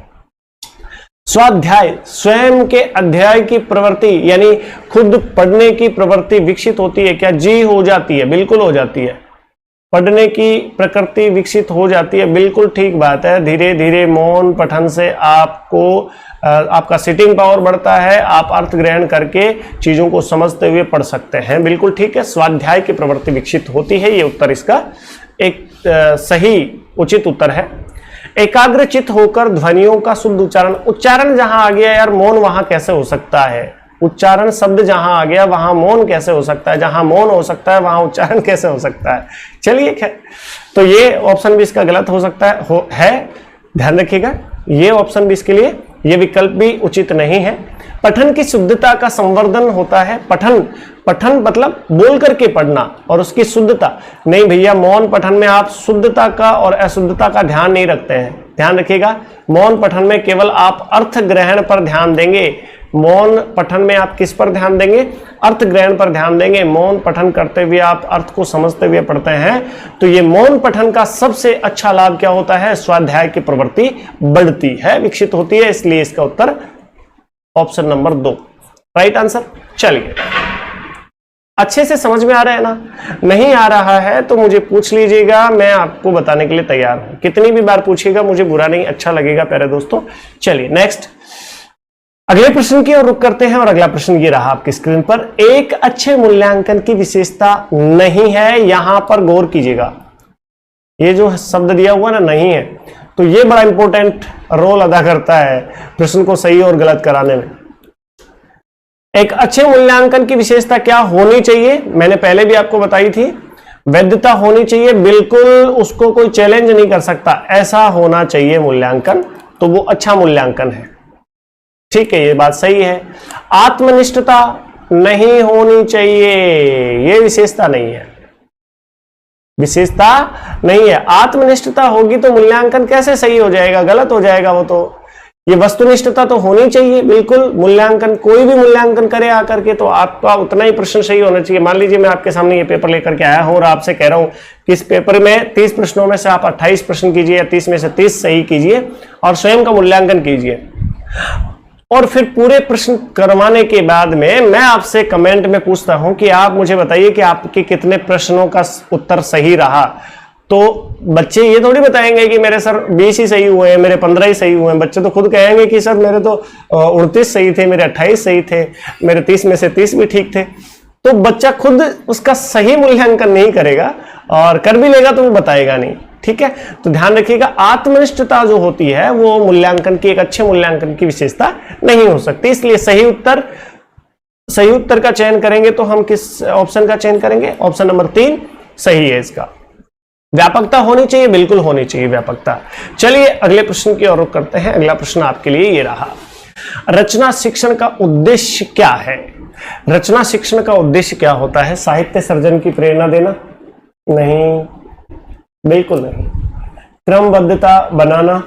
स्वाध्याय, स्वयं के अध्याय की प्रवृत्ति यानी खुद पढ़ने की प्रवृत्ति विकसित होती है क्या? जी हो जाती है, बिल्कुल हो जाती है। पढ़ने की प्रकृति विकसित हो जाती है, बिल्कुल ठीक बात है। धीरे धीरे मौन पठन से आपका सिटिंग पावर बढ़ता है, आप अर्थ ग्रहण करके चीजों को समझते हुए पढ़ सकते हैं, बिल्कुल ठीक है। स्वाध्याय की प्रवृत्ति विकसित होती है, ये उत्तर इसका एक सही उचित उत्तर है। एकाग्रचित होकर ध्वनियों का शुद्ध उच्चारण, उच्चारण जहां आ गया यार मौन वहां कैसे हो सकता है? उच्चारण शब्द जहां आ गया वहां मौन कैसे हो सकता है? जहां मौन हो सकता है वहां उच्चारण कैसे हो सकता है? चलिए, तो ये ऑप्शन भी इसका गलत हो सकता है, ध्यान रखिएगा। ये ऑप्शन भी इसके लिए, ये विकल्प भी उचित नहीं है। पठन की शुद्धता का संवर्धन होता है। पठन पठन मतलब बोल करके पढ़ना और उसकी शुद्धता। नहीं भैया, मौन पठन में आप शुद्धता का और अशुद्धता का ध्यान नहीं रखते हैं। ध्यान रखिएगा, मौन पठन में केवल आप अर्थ ग्रहण पर ध्यान देंगे। मौन पठन में आप किस पर ध्यान देंगे? अर्थ ग्रहण पर ध्यान देंगे। मौन पठन करते हुए आप अर्थ को समझते हुए पढ़ते हैं, तो ये मौन पठन का सबसे अच्छा लाभ क्या होता है? स्वाध्याय की प्रवृत्ति बढ़ती है, विकसित होती है। इसलिए इसका उत्तर ऑप्शन नंबर 2 राइट आंसर। चलिए, अच्छे से समझ में आ रहा है ना? नहीं आ रहा है तो मुझे पूछ लीजिएगा, मैं आपको बताने के लिए तैयार हूं। कितनी भी बार पूछिएगा, मुझे बुरा नहीं, अच्छा लगेगा प्यारे दोस्तों। चलिए नेक्स्ट, अगले प्रश्न की ओर रुख करते हैं। और अगला प्रश्न ये रहा आपकी स्क्रीन पर। एक अच्छे मूल्यांकन की विशेषता नहीं है, यहां पर गौर कीजिएगा। ये जो शब्द दिया हुआ ना, नहीं है, तो ये बड़ा इंपॉर्टेंट रोल अदा करता है प्रश्न को सही और गलत कराने में। एक अच्छे मूल्यांकन की विशेषता क्या होनी चाहिए? मैंने पहले भी आपको बताई थी, वैधता होनी चाहिए। बिल्कुल उसको कोई चैलेंज नहीं कर सकता, ऐसा होना चाहिए मूल्यांकन, तो वो अच्छा मूल्यांकन है। ठीक है, ये बात सही है। आत्मनिष्ठता नहीं होनी चाहिए, ये विशेषता नहीं है, विशेषता नहीं है। आत्मनिष्ठता होगी तो मूल्यांकन कैसे सही हो जाएगा? गलत हो जाएगा वो तो। ये वस्तुनिष्ठता तो होनी चाहिए बिल्कुल। मूल्यांकन, कोई भी मूल्यांकन करे आकर के, तो आपका उतना ही प्रश्न सही होना चाहिए। मान लीजिए मैं आपके सामने ये पेपर लेकर के आया हूं और आपसे कह रहा हूं कि इस पेपर में 30 प्रश्नों में से आप 28 प्रश्न कीजिए या 30 में से 30 सही कीजिए और स्वयं का मूल्यांकन कीजिए। और फिर पूरे प्रश्न करवाने के बाद में मैं आपसे कमेंट में पूछता हूं कि आप मुझे बताइए कि आपके कितने प्रश्नों का उत्तर सही रहा। तो बच्चे ये थोड़ी बताएंगे कि मेरे सर 20 ही सही हुए हैं, मेरे 15 ही सही हुए हैं। बच्चे तो खुद कहेंगे कि सर मेरे तो 29 सही थे, मेरे 28 सही थे, मेरे 30 में से 30 भी ठीक थे। तो बच्चा खुद उसका सही मूल्यांकन नहीं करेगा, और कर भी लेगा तो वो बताएगा नहीं। ठीक है, तो ध्यान रखिएगा, आत्मनिष्ठता जो होती है वो मूल्यांकन की, एक अच्छे मूल्यांकन की विशेषता नहीं हो सकती। इसलिए सही उत्तर का चयन करेंगे तो हम किस ऑप्शन का चयन करेंगे? ऑप्शन नंबर 3 सही है इसका। व्यापकता होनी चाहिए, बिल्कुल होनी चाहिए व्यापकता। चलिए अगले प्रश्न की ओर रुख करते हैं। अगला प्रश्न आपके लिए ये रहा, रचना शिक्षण का उद्देश्य क्या है? रचना शिक्षण का उद्देश्य क्या होता है? साहित्य सर्जन की प्रेरणा देना? नहीं, बिल्कुल नहीं। क्रमबद्धता बनाना?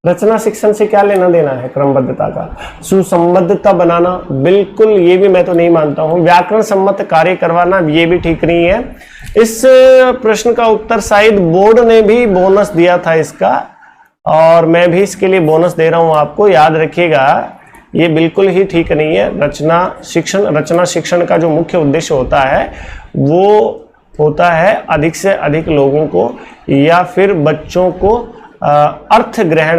रचना शिक्षण से क्या लेना देना है क्रमबद्धता का? सुसंबद्धता बनाना? बिल्कुल, ये भी मैं तो नहीं मानता हूं। व्याकरण सम्मत कार्य करवाना? ये भी ठीक नहीं है। इस प्रश्न का उत्तर शायद बोर्ड ने भी बोनस दिया था इसका, और मैं भी इसके लिए बोनस दे रहा हूं आपको। याद रखिएगा, ये बिल्कुल ही ठीक नहीं है। रचना शिक्षण का जो मुख्य उद्देश्य होता है वो होता है अधिक से अधिक लोगों को या फिर बच्चों को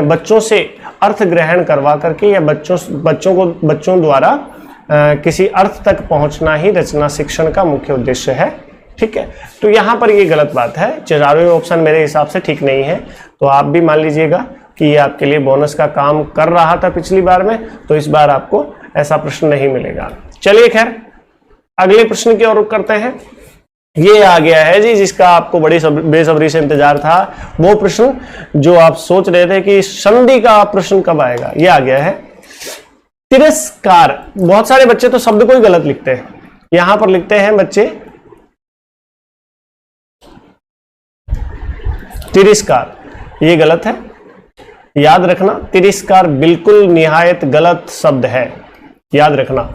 बच्चों से अर्थ ग्रहण करवा करके या बच्चों द्वारा किसी अर्थ तक पहुंचना ही रचना शिक्षण का मुख्य उद्देश्य है। ठीक है, तो यहां पर ये गलत बात है। चारों ऑप्शन मेरे हिसाब से ठीक नहीं है। तो आप भी मान लीजिएगा कि ये आपके लिए बोनस का काम कर रहा था पिछली बार में, तो इस बार आपको ऐसा प्रश्न नहीं मिलेगा। चलिए खैर, अगले प्रश्न की ओर रुख करते हैं। ये आ गया है जी, जिसका आपको बड़ी बेसब्री से इंतजार था। वो प्रश्न जो आप सोच रहे थे कि संधि का प्रश्न कब आएगा, ये आ गया है। तिरस्कार। बहुत सारे बच्चे तो शब्द को ही गलत लिखते हैं। यहां पर लिखते हैं बच्चे तिरस्कार, ये गलत है। याद रखना, तिरस्कार बिल्कुल निहायत गलत शब्द है। याद रखना,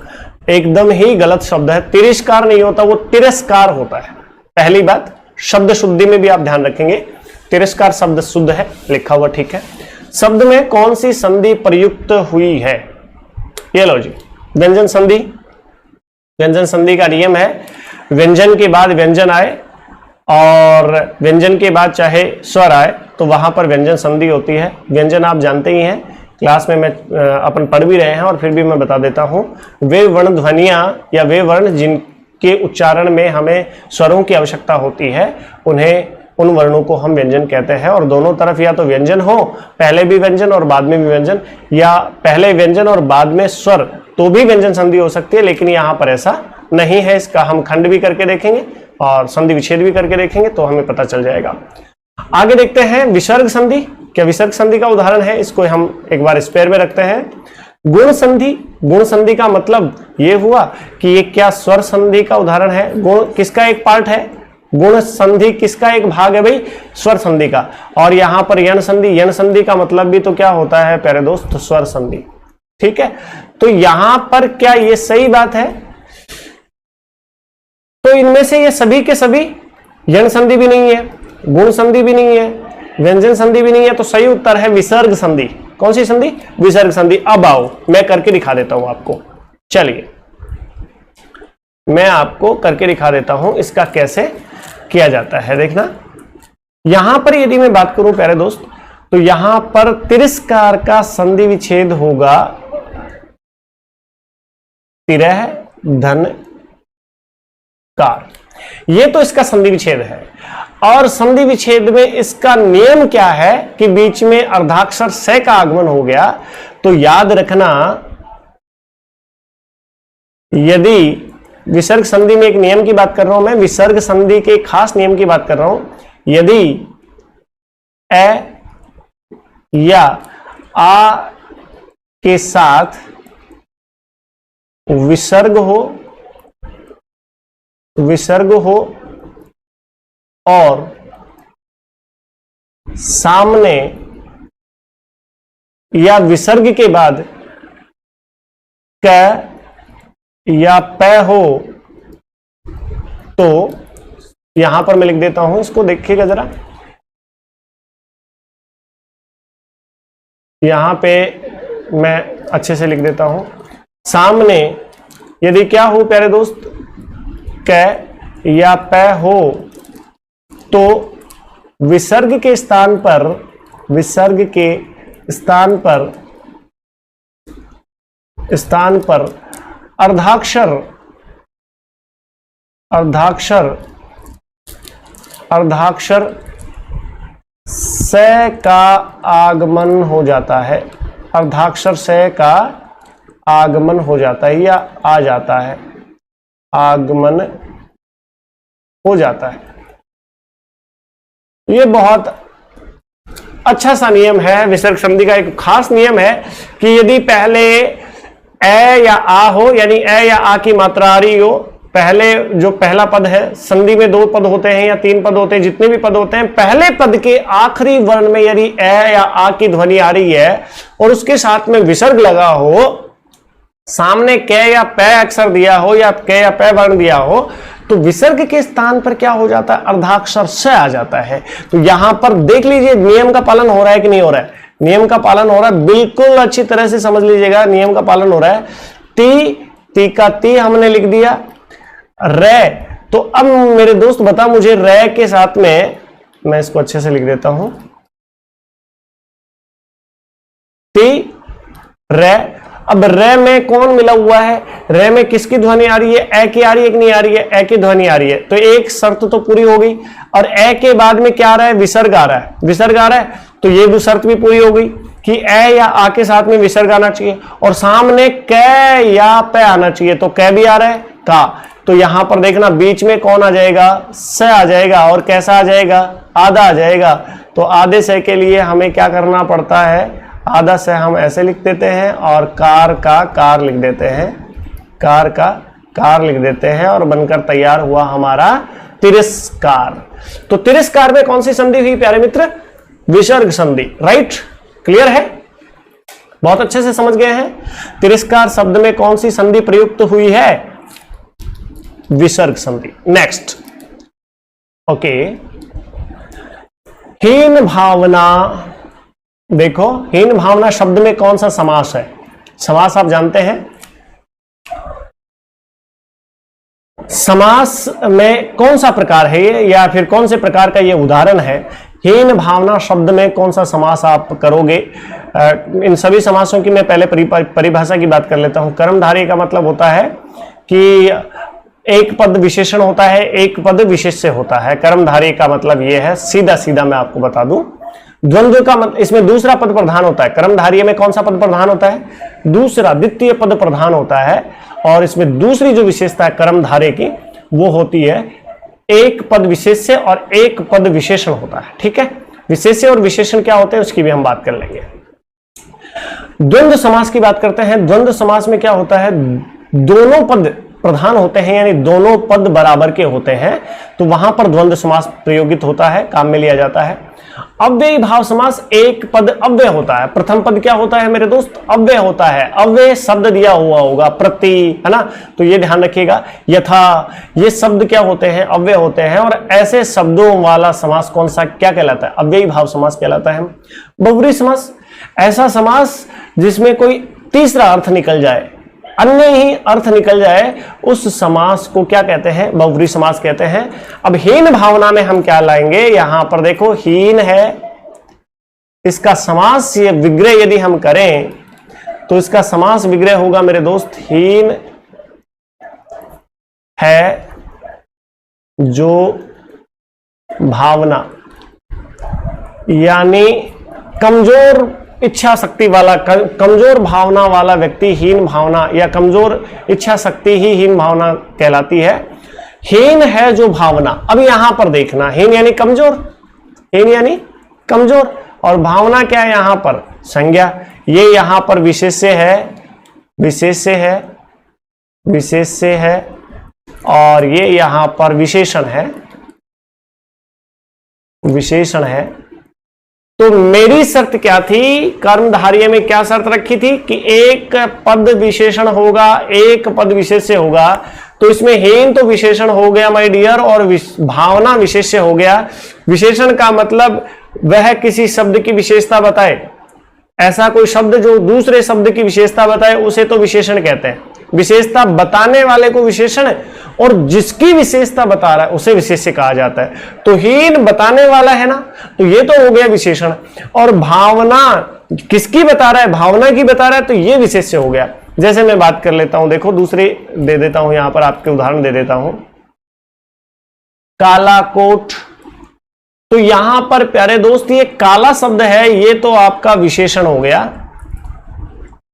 एकदम ही गलत शब्द है। तिरस्कार नहीं होता, वो तिरस्कार होता है। पहली बात, शब्द शुद्धि में भी आप ध्यान रखेंगे, तिरस्कार शब्द शुद्ध है, लिखा हुआ ठीक है। शब्द में कौन सी संधि प्रयुक्त हुई है? ये लो जी, व्यंजन संधि। व्यंजन संधि का नियम है, व्यंजन के बाद व्यंजन आए और व्यंजन के बाद चाहे स्वर आए तो वहां पर व्यंजन संधि होती है। व्यंजन आप जानते ही हैं, क्लास में मैं अपन पढ़ भी रहे हैं और फिर भी मैं बता देता हूं। वे वर्ण ध्वनियां या वे वर्ण जिनके उच्चारण में हमें स्वरों की आवश्यकता होती है, उन वर्णों को हम व्यंजन कहते हैं। और दोनों तरफ या तो व्यंजन हो, पहले भी व्यंजन और बाद में भी व्यंजन, या पहले व्यंजन और बाद में स्वर, तो भी व्यंजन संधि हो सकती है। लेकिन यहां पर ऐसा नहीं है। इसका हम खंड भी करके देखेंगे और संधि विच्छेद भी करके देखेंगे तो हमें पता चल जाएगा। आगे देखते हैं विसर्ग संधि। क्या विसर्ग संधि का उदाहरण है? इसको हम एक बार स्पेयर में रखते हैं। गुण संधि, गुण संधि का मतलब ये हुआ कि ये क्या स्वर संधि का उदाहरण है? गुण किसका एक पार्ट है? गुण संधि किसका एक भाग है भाई? स्वर संधि का। और यहां पर यण संधि, यण संधि का मतलब भी तो क्या होता है प्यारे दोस्त? स्वर संधि। ठीक है, तो यहां पर क्या ये सही बात है? तो इनमें से ये सभी के सभी यण संधि भी नहीं है, गुण संधि भी नहीं है, व्यंजन संधि भी नहीं है, तो सही उत्तर है विसर्ग संधि। कौन सी संधि? विसर्ग संधि। अब आओ मैं करके दिखा देता हूं आपको। चलिए मैं आपको करके दिखा देता हूं इसका कैसे किया जाता है। देखना, यहां पर यदि मैं बात करूं प्यारे दोस्त, तो यहां पर तिरस्कार का संधि विच्छेद होगा तिरह धन कार। ये तो इसका संधि विच्छेद है। और संधि विच्छेद में इसका नियम क्या है कि बीच में अर्धाक्षर से का आगमन हो गया। तो याद रखना, यदि विसर्ग संधि में एक नियम की बात कर रहा हूं मैं, विसर्ग संधि के खास नियम की बात कर रहा हूं, यदि ए या आ के साथ विसर्ग हो और सामने या विसर्ग के बाद क या प हो, तो यहां पर मैं लिख देता हूं, इसको देखिएगा जरा, यहां पे मैं अच्छे से लिख देता हूं। सामने यदि क्या हो प्यारे दोस्त? क या प हो, तो विसर्ग के स्थान पर अर्धाक्षर से का आगमन हो जाता है। अर्धाक्षर से का आगमन हो जाता है या आ जाता है, आगमन हो जाता है। ये बहुत अच्छा सा नियम है, विसर्ग संधि का एक खास नियम है कि यदि पहले ए या आ हो, यानी ए या आ की मात्रा आ रही हो, पहले जो पहला पद है, संधि में 2 पद होते हैं या 3 पद होते हैं, जितने भी पद होते हैं, पहले पद के आखिरी वर्ण में यदि ए या आ की ध्वनि आ रही है और उसके साथ में विसर्ग लगा हो, सामने क या प अक्षर दिया हो या क या प वर्ण दिया हो, तो विसर्ग के स्थान पर क्या हो जाता है? अर्धाक्षर से आ जाता है। तो यहां पर देख लीजिए नियम का पालन हो रहा है कि नहीं हो रहा है? नियम का पालन हो रहा है, बिल्कुल अच्छी तरह से समझ लीजिएगा, नियम का पालन हो रहा है। ती का ती हमने लिख दिया, रे, तो अब मेरे दोस्त बता मुझे रे के साथ में, मैं इसको अच्छे से लिख देता हूं, ती रे। अब रे में कौन मिला हुआ है? रे में किसकी ध्वनि आ रही है? ए की आ रही है कि नहीं आ रही है? ए की ध्वनि आ रही है, तो एक शर्त तो पूरी हो गई। और ए के बाद में क्या आ रहा है? विसर्ग आ रहा है, विसर्ग आ रहा है, तो ये भी शर्त भी पूरी हो गई कि ए या आ के साथ में विसर्ग आना चाहिए और सामने क या प आना चाहिए, तो क भी आ रहा है, का। तो यहां पर देखना बीच में कौन आ जाएगा? स आ जाएगा। और कैसा आ जाएगा? आधा आ जाएगा। तो आधे से के लिए हमें क्या करना पड़ता है? आधा से हम ऐसे लिख देते हैं और कार का कार लिख देते हैं, कार का कार लिख देते हैं, और बनकर तैयार हुआ हमारा तिरस्कार। तो तिरस्कार में कौन सी संधि हुई प्यारे मित्र? विसर्ग संधि। राइट, क्लियर है? बहुत अच्छे से समझ गए हैं। तिरस्कार शब्द में कौन सी संधि प्रयुक्त हुई है? विसर्ग संधि। नेक्स्ट, ओके, हीन भावना। देखो, हीन भावना शब्द में कौन सा समास है? समास आप जानते हैं, समास में कौन सा प्रकार है ये, या फिर कौन से प्रकार का ये उदाहरण है? हीन भावना शब्द में कौन सा समास आप करोगे? इन सभी समासों की मैं पहले परिभाषा की बात कर लेता हूं। कर्मधारय का मतलब होता है कि एक पद विशेषण होता है, एक पद विशेष्य होता है। कर्मधारय का मतलब यह है, सीधा सीधा मैं आपको बता दूं। द्वंद्व का मतलब, इसमें दूसरा पद प्रधान होता है। कर्मधारय में कौन सा पद प्रधान होता है? दूसरा, द्वितीय पद प्रधान होता है। और इसमें दूसरी जो विशेषता है कर्मधारय की, वो होती है एक पद विशेष्य और एक पद विशेषण होता है। ठीक है, विशेष्य और विशेषण क्या होते हैं उसकी भी हम बात कर लेंगे। द्वंद्व समास की बात करते हैं। द्वंद्व समास में क्या होता है, दोनों पद प्रधान होते हैं, यानी दोनों पद बराबर के होते हैं, तो वहां पर द्वंद्व समास प्रयोगित होता है, काम में लिया जाता है। अव्ययी भाव समास, एक पद अव्यय होता है। प्रथम पद क्या होता है मेरे दोस्त, अव्यय होता है। अव्यय शब्द दिया हुआ होगा, प्रति, है ना, तो ये ध्यान रखिएगा। यथा, ये शब्द क्या होते हैं, अव्यय होते हैं। और ऐसे शब्दों वाला समास कौन सा क्या कहलाता है, अव्ययी भाव समास कहलाता है। बहुव्रीहि समास, ऐसा समास जिसमें कोई तीसरा अर्थ निकल जाए, अन्य ही अर्थ निकल जाए, उस समास को क्या कहते हैं, बहुव्रीहि समास कहते हैं। अब हीन भावना में हम क्या लाएंगे, यहां पर देखो हीन है, इसका समास ये विग्रह यदि हम करें तो इसका समास विग्रह होगा मेरे दोस्त, हीन है जो भावना, यानी कमजोर इच्छा शक्ति वाला, कमजोर भावना वाला व्यक्ति हीन भावना या कमजोर इच्छा शक्ति ही हीन भावना कहलाती है। हीन है जो भावना, अब यहां पर देखना, हीन यानी कमजोर, हीन यानी कमजोर, और भावना क्या है यहां पर, संज्ञा। ये यहां पर विशेष्य है, विशेष्य है, विशेष्य है, और ये यहां पर विशेषण है, विशेषण है। तो मेरी शर्त क्या थी, कर्मधारय में क्या शर्त रखी थी कि एक पद विशेषण होगा, एक पद विशेष्य होगा। तो इसमें हीन तो विशेषण हो गया माय डियर, और भावना विशेष्य हो गया। विशेषण का मतलब वह किसी शब्द की विशेषता बताए, ऐसा कोई शब्द जो दूसरे शब्द की विशेषता बताए उसे तो विशेषण कहते हैं। विशेषता बताने वाले को विशेषण, और जिसकी विशेषता बता रहा है उसे विशेष्य कहा जाता है। तो हीन बताने वाला है ना, तो ये तो हो गया विशेषण, और भावना किसकी बता रहा है, भावना की बता रहा है, तो ये विशेष्य हो गया। जैसे मैं बात कर लेता हूं, देखो दूसरे दे देता हूं, यहां पर आपके उदाहरण दे देता हूं, काला कोट। तो यहां पर प्यारे दोस्त ये काला शब्द है, ये तो आपका विशेषण हो गया,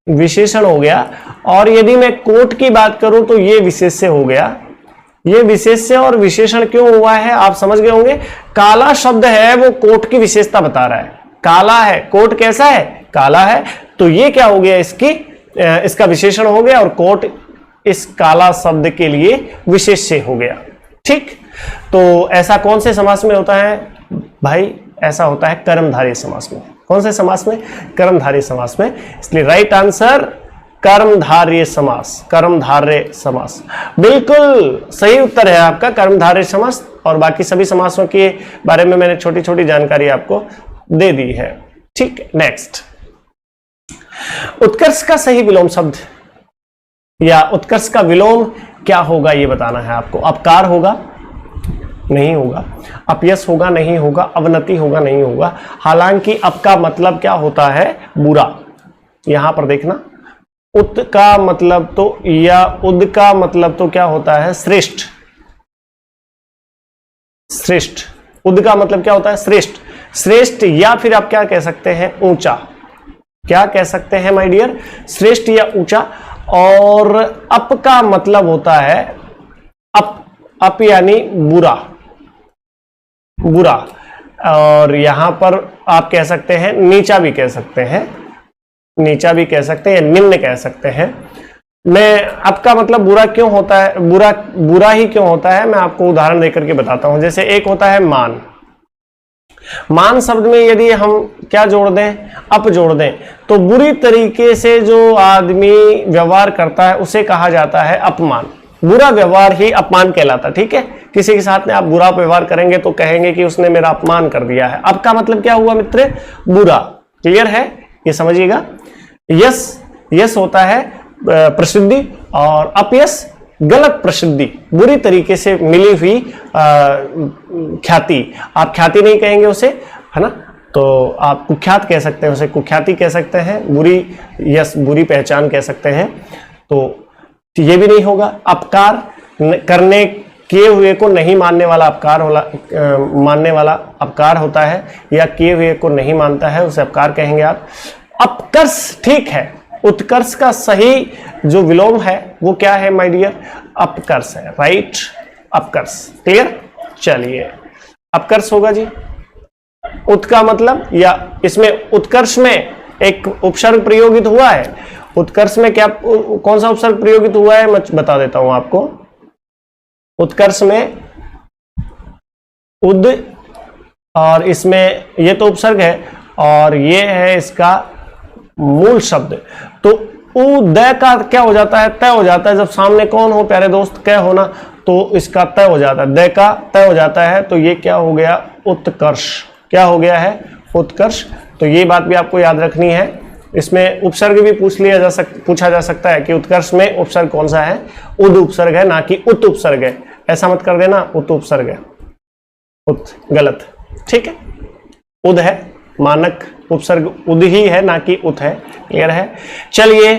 विशेषण हो गया। और यदि मैं कोट की बात करूं तो ये विशेष्य हो गया। ये विशेष्य और विशेषण क्यों हुआ है आप समझ गए होंगे। काला शब्द है वो कोट की विशेषता बता रहा है, काला है, कोट कैसा है, काला है, तो ये क्या हो गया, इसका विशेषण हो गया, और कोट इस काला शब्द के लिए विशेष्य हो गया। ठीक, तो ऐसा कौन से समास में होता है भाई, ऐसा होता है कर्मधारय समास में। कौन से समास में, कर्मधारय समास में। इसलिए राइट आंसर कर्मधारय समास, कर्मधारय समास, बिल्कुल सही उत्तर है आपका, कर्मधारय समास। और बाकी सभी समासों के बारे में मैंने छोटी छोटी जानकारी आपको दे दी है। ठीक, नेक्स्ट, उत्कर्ष का सही विलोम शब्द या उत्कर्ष का विलोम क्या होगा ये बताना है आपको। अपकार होगा, नहीं होगा, अपयश होगा, नहीं होगा, अवनति होगा, नहीं होगा। हालांकि अप का मतलब क्या होता है, बुरा। यहां पर देखना, उत का मतलब तो, या उद का मतलब तो क्या होता है, श्रेष्ठ, श्रेष्ठ। उद का मतलब क्या होता है, श्रेष्ठ, श्रेष्ठ, या फिर आप क्या कह सकते हैं, ऊंचा। क्या कह सकते हैं माय डियर, श्रेष्ठ या ऊंचा। और अप का मतलब होता है अप यानी बुरा, बुरा। और यहां पर आप कह सकते हैं नीचा भी कह सकते हैं, नीचा भी कह सकते हैं, निम्न कह सकते हैं। मैं अप का मतलब बुरा क्यों होता है, बुरा ही क्यों होता है, मैं आपको उदाहरण देकर के बताता हूं। जैसे एक होता है मान, मान शब्द में यदि हम क्या जोड़ दें, अप जोड़ दें, तो बुरी तरीके से जो आदमी व्यवहार करता है उसे कहा जाता है अपमान। बुरा व्यवहार ही अपमान कहलाता, ठीक है। किसी के साथ में आप बुरा व्यवहार करेंगे तो कहेंगे कि उसने मेरा अपमान कर दिया है। अब का मतलब क्या हुआ मित्र, बुरा। क्लियर है, ये समझिएगा। यश, यश होता है प्रसिद्धि, और अपयश गलत प्रसिद्धि, बुरी तरीके से मिली हुई ख्याति। आप ख्याति नहीं कहेंगे उसे, है ना, तो आप कुख्यात कह सकते हैं उसे, कुख्याति कह सकते हैं, बुरी यश, बुरी पहचान कह सकते हैं। तो ये भी नहीं होगा। अपकार करने किए हुए को नहीं मानने वाला अपकार मानने वाला अपकार होता है, या किए हुए को नहीं मानता है उसे अपकार कहेंगे आप। अपकर्ष, ठीक है, उत्कर्ष का सही जो विलोम है वो क्या है माय डियर, अपकर्ष है, राइट, अपकर्ष। क्लियर, चलिए अपकर्ष होगा जी। उत का मतलब, या इसमें उत्कर्ष में एक उपसर्ग प्रयोगित हुआ है। उत्कर्ष में क्या कौन सा उपसर्ग प्रयोगित हुआ है मैं बता देता हूं आपको। उत्कर्ष में उद, और इसमें ये तो उपसर्ग है और ये है इसका मूल शब्द। तो उदय का क्या हो जाता है, तय हो जाता है। जब सामने कौन हो प्यारे दोस्त, कै होना, तो इसका तय हो जाता है, दय का तय हो जाता है। तो ये क्या हो गया, उत्कर्ष। क्या हो गया है, उत्कर्ष। तो ये बात भी आपको याद रखनी है। इसमें उपसर्ग भी पूछा जा सकता है कि उत्कर्ष में उपसर्ग कौन सा है, उद उपसर्ग है ना कि उत उपसर्ग है। ऐसा मत कर देना उत उपसर्ग है, उत गलत, ठीक है। उद है, मानक उपसर्ग उद ही है ना कि उत है। क्लियर है। चलिए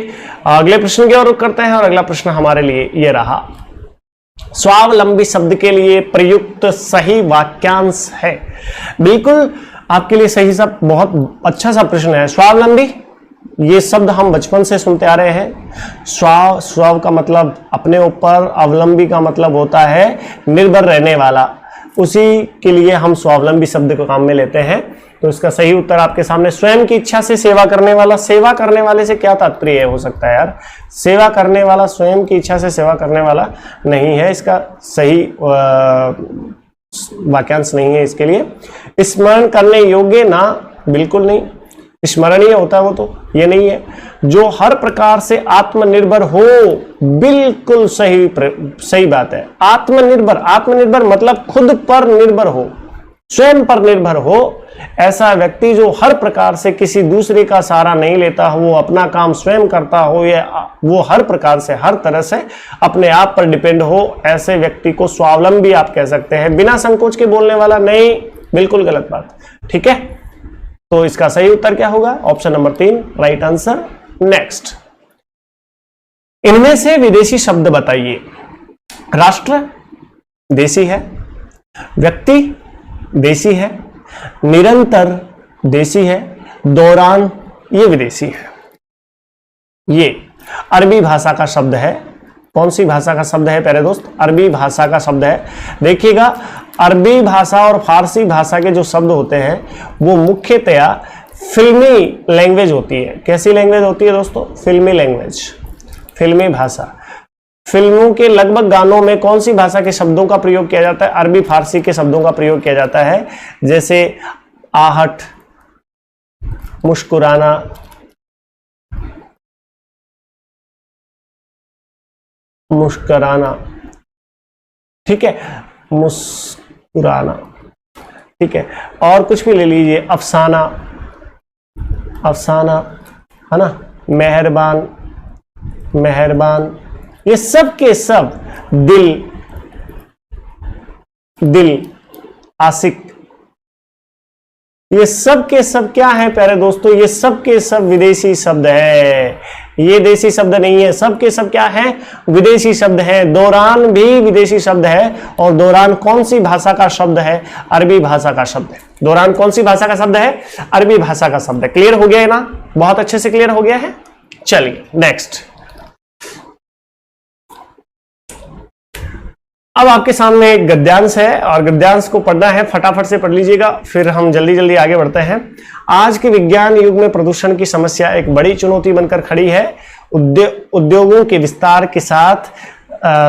अगले प्रश्न की ओर करते हैं और अगला प्रश्न हमारे लिए ये रहा, स्वावलंबी शब्द के लिए प्रयुक्त सही वाक्यांश है। बिल्कुल आपके लिए सही सा बहुत अच्छा सा प्रश्न है। स्वावलंबी, ये शब्द हम बचपन से सुनते आ रहे हैं। स्वाव का मतलब अपने ऊपर, अवलंबी का मतलब होता है निर्भर रहने वाला। उसी के लिए हम स्वावलंबी शब्द को काम में लेते हैं। तो इसका सही उत्तर आपके सामने, स्वयं की इच्छा से सेवा करने वाला। सेवा करने वाले से क्या तात्पर्य हो सकता है यार, सेवा करने वाला स्वयं की इच्छा से सेवा करने वाला नहीं है। इसका सही वाक्यांश नहीं है इसके लिए। स्मरण करने योग्य ना, बिल्कुल नहीं, स्मरणीय होता है वो तो, ये नहीं है। जो हर प्रकार से आत्मनिर्भर हो, बिल्कुल सही बात है। आत्मनिर्भर, आत्मनिर्भर मतलब खुद पर निर्भर हो, स्वयं पर निर्भर हो। ऐसा व्यक्ति जो हर प्रकार से किसी दूसरे का सहारा नहीं लेता हो, वो अपना काम स्वयं करता हो, या वो हर प्रकार से, हर तरह से अपने आप पर डिपेंड हो, ऐसे व्यक्ति को स्वावलंबी आप कह सकते हैं। बिना संकोच के बोलने वाला नहीं, बिल्कुल गलत बात, ठीक है। तो इसका सही उत्तर क्या होगा, option number 3 right answer. Next, इनमें से विदेशी शब्द बताइए। राष्ट्र देसी है, व्यक्ति देसी है, निरंतर देसी है, दौरान ये विदेशी है। ये अरबी भाषा का शब्द है। कौन सी भाषा का शब्द है प्यारे दोस्त, अरबी भाषा का शब्द है। देखिएगा, अरबी भाषा और फारसी भाषा के जो शब्द होते हैं वो मुख्यतया फिल्मी लैंग्वेज होती है। कैसी लैंग्वेज होती है दोस्तों, फिल्मी लैंग्वेज, फिल्मी भाषा। फिल्मों के लगभग गानों में कौन सी भाषा के शब्दों का प्रयोग किया जाता है, अरबी फारसी के शब्दों का प्रयोग किया जाता है। जैसे आहट, मुस्कुराना, मुस्कुराना, ठीक है, मुस्कुराना, ठीक है। और कुछ भी ले लीजिए, अफसाना, अफसाना, है ना, मेहरबान, मेहरबान, ये सब के सब, दिल, दिल, आशिक, ये सब के सब क्या है प्यारे दोस्तों, ये सब के सब विदेशी शब्द है। ये देसी शब्द नहीं है, सब के सब क्या है, विदेशी शब्द है। दौरान भी विदेशी शब्द है, और दौरान कौन सी भाषा का शब्द है, अरबी भाषा का शब्द है। दौरान कौन सी भाषा का शब्द है, अरबी भाषा का शब्द है। क्लियर हो गया है ना, बहुत अच्छे से क्लियर हो गया है। चलिए नेक्स्ट, अब आपके सामने एक गद्यांश है और गद्यांश को पढ़ना है, फटाफट से पढ़ लीजिएगा, फिर हम जल्दी जल्दी आगे बढ़ते हैं। आज के विज्ञान युग में प्रदूषण की समस्या एक बड़ी चुनौती बनकर खड़ी है। उद्योगों के विस्तार के साथ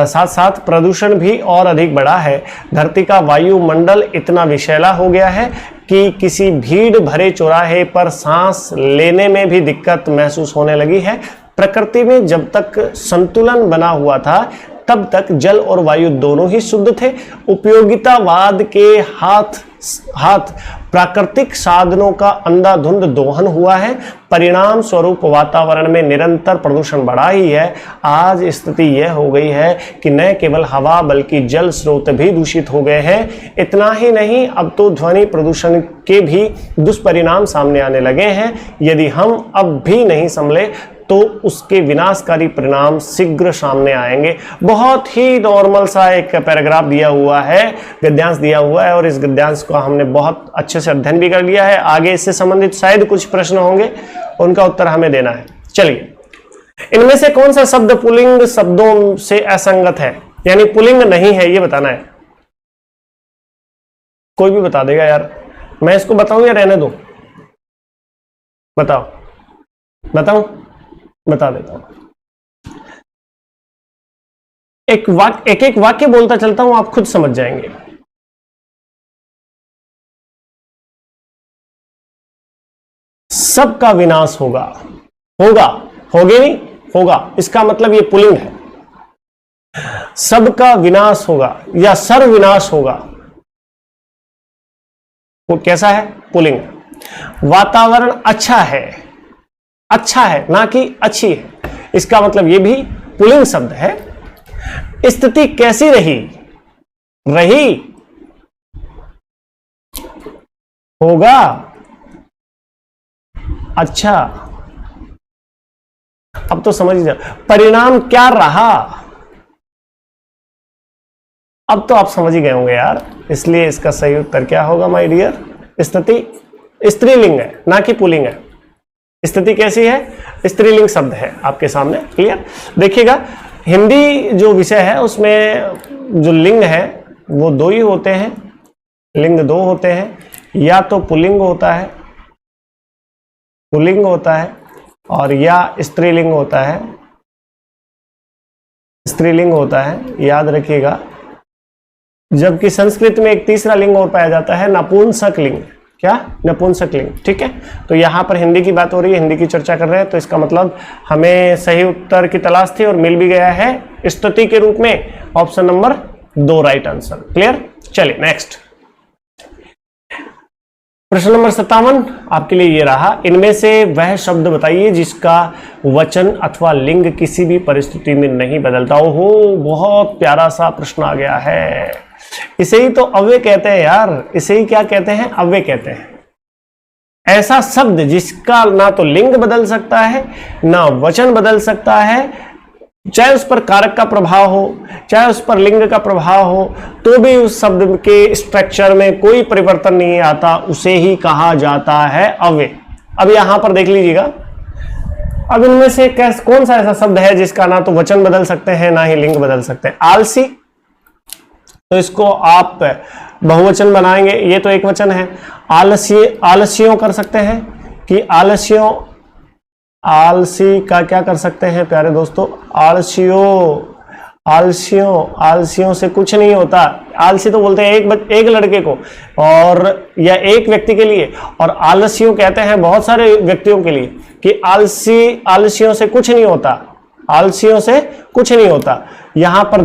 साथ प्रदूषण भी और अधिक बढ़ा है। धरती का वायुमंडल इतना विषैला हो गया है कि किसी भीड़ भरे चौराहे पर सांस लेने में भी दिक्कत महसूस होने लगी है। प्रकृति में जब तक संतुलन बना हुआ था तब तक जल और वायु दोनों ही शुद्ध थे। उपयोगितावाद के हाथ प्राकृतिक साधनों का अंधाधुंध दोहन हुआ है। परिणाम स्वरूप वातावरण में निरंतर प्रदूषण बढ़ा ही है। आज स्थिति यह हो गई है कि न केवल हवा बल्कि जल स्रोत भी दूषित हो गए हैं। इतना ही नहीं, अब तो ध्वनि प्रदूषण के भी दुष्परिणाम सामने आने लगे हैं। यदि हम अब भी नहीं संभले तो उसके विनाशकारी परिणाम शीघ्र सामने आएंगे। बहुत ही नॉर्मल सा एक पैराग्राफ दिया हुआ है, गद्यांश दिया हुआ है, और इस गद्यांश को हमने बहुत अच्छे से अध्ययन भी कर लिया है। आगे इससे संबंधित शायद कुछ प्रश्न होंगे, उनका उत्तर हमें देना है। चलिए, इनमें से कौन सा शब्द पुल्लिंग शब्दों से असंगत है, यानी पुल्लिंग नहीं है, ये बताना है। कोई भी बता देगा यार, मैं इसको बताऊं या रहने दो, बताओ। बताऊं? बता देता हूं। एक एक वाक्य बोलता चलता हूं, आप खुद समझ जाएंगे। सबका विनाश होगा, होगा, होगे नहीं, होगा, इसका मतलब ये पुल्लिंग है। सबका विनाश होगा या सर्वविनाश होगा, वो कैसा है? पुल्लिंग। वातावरण अच्छा है, अच्छा है ना कि अच्छी है, इसका मतलब ये भी पुल्लिंग शब्द है। स्थिति कैसी रही? रही, होगा, अच्छा। अब तो समझ जाओ, परिणाम क्या रहा? अब तो आप समझ ही गए होंगे यार, इसलिए इसका सही उत्तर क्या होगा माय डियर? स्थिति स्त्रीलिंग है ना कि पुल्लिंग है। स्थिति कैसी है? स्त्रीलिंग शब्द है आपके सामने। क्लियर? देखिएगा, हिंदी जो विषय है उसमें जो लिंग है वो दो ही होते हैं, लिंग दो होते हैं, या तो पुल्लिंग होता है, पुल्लिंग होता है, और या स्त्रीलिंग होता है, स्त्रीलिंग होता है, याद रखिएगा। जबकि संस्कृत में एक तीसरा लिंग और पाया जाता है, नपुंसक लिंग। क्या? नपुंसक लिंग। ठीक है, तो यहां पर हिंदी की बात हो रही है, हिंदी की चर्चा कर रहे हैं, तो इसका मतलब हमें सही उत्तर की तलाश थी और मिल भी गया है, स्तुति के रूप में option number 2 right answer. Clear? चलिए नेक्स्ट प्रश्न नंबर 57 आपके लिए ये रहा। इनमें से वह शब्द बताइए जिसका वचन अथवा लिंग किसी भी परिस्थिति में नहीं बदलता। ओहो, बहुत प्यारा सा प्रश्न आ गया है। इसे ही तो अव्यय कहते हैं यार, इसे ही क्या कहते हैं? अव्यय कहते हैं। ऐसा शब्द जिसका ना तो लिंग बदल सकता है ना वचन बदल सकता है, चाहे उस पर कारक का प्रभाव हो, चाहे उस पर लिंग का प्रभाव हो, तो भी उस शब्द के स्ट्रक्चर में कोई परिवर्तन नहीं आता, उसे ही कहा जाता है अव्यय। अब यहां पर देख लीजिएगा, अब इनमें से कौन सा ऐसा शब्द है जिसका ना तो वचन बदल सकते हैं ना ही लिंग बदल सकते हैं? आलसी, तो इसको आप बहुवचन बनाएंगे, ये तो एक वचन है। आलसियों कर सकते हैं कि आलसियों, आलसी का क्या कर सकते हैं प्यारे दोस्तों? आलसियों से कुछ नहीं होता। आलसी तो बोलते हैं एक लड़के को और या एक व्यक्ति के लिए, और आलसियों कहते हैं बहुत सारे व्यक्तियों के लिए कि आलसियों से कुछ नहीं होता, आलसियों से कुछ नहीं होता। यहां पर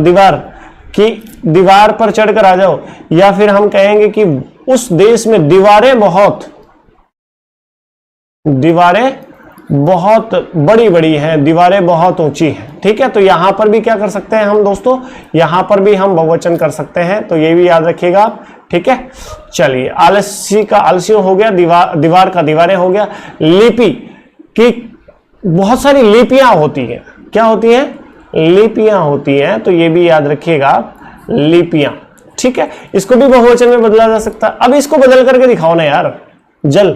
दीवार पर चढ़कर आ जाओ, या फिर हम कहेंगे कि उस देश में दीवारें बहुत बड़ी बड़ी हैं, दीवारें बहुत ऊंची हैं। ठीक है, तो यहां पर भी क्या कर सकते हैं हम दोस्तों? यहां पर भी हम बहुवचन कर सकते हैं, तो ये भी याद रखिएगा आप। ठीक है, चलिए, आलसी का आलसियों हो गया, दीवार का दीवारें हो गया। लिपि की बहुत सारी लिपियां होती हैं। क्या होती हैं? लिपियां होती हैं, तो ये भी याद रखिएगा, लिपियां। ठीक है, इसको भी बहुवचन में बदला जा सकता है। अब इसको बदल करके दिखाओ ना यार। जल,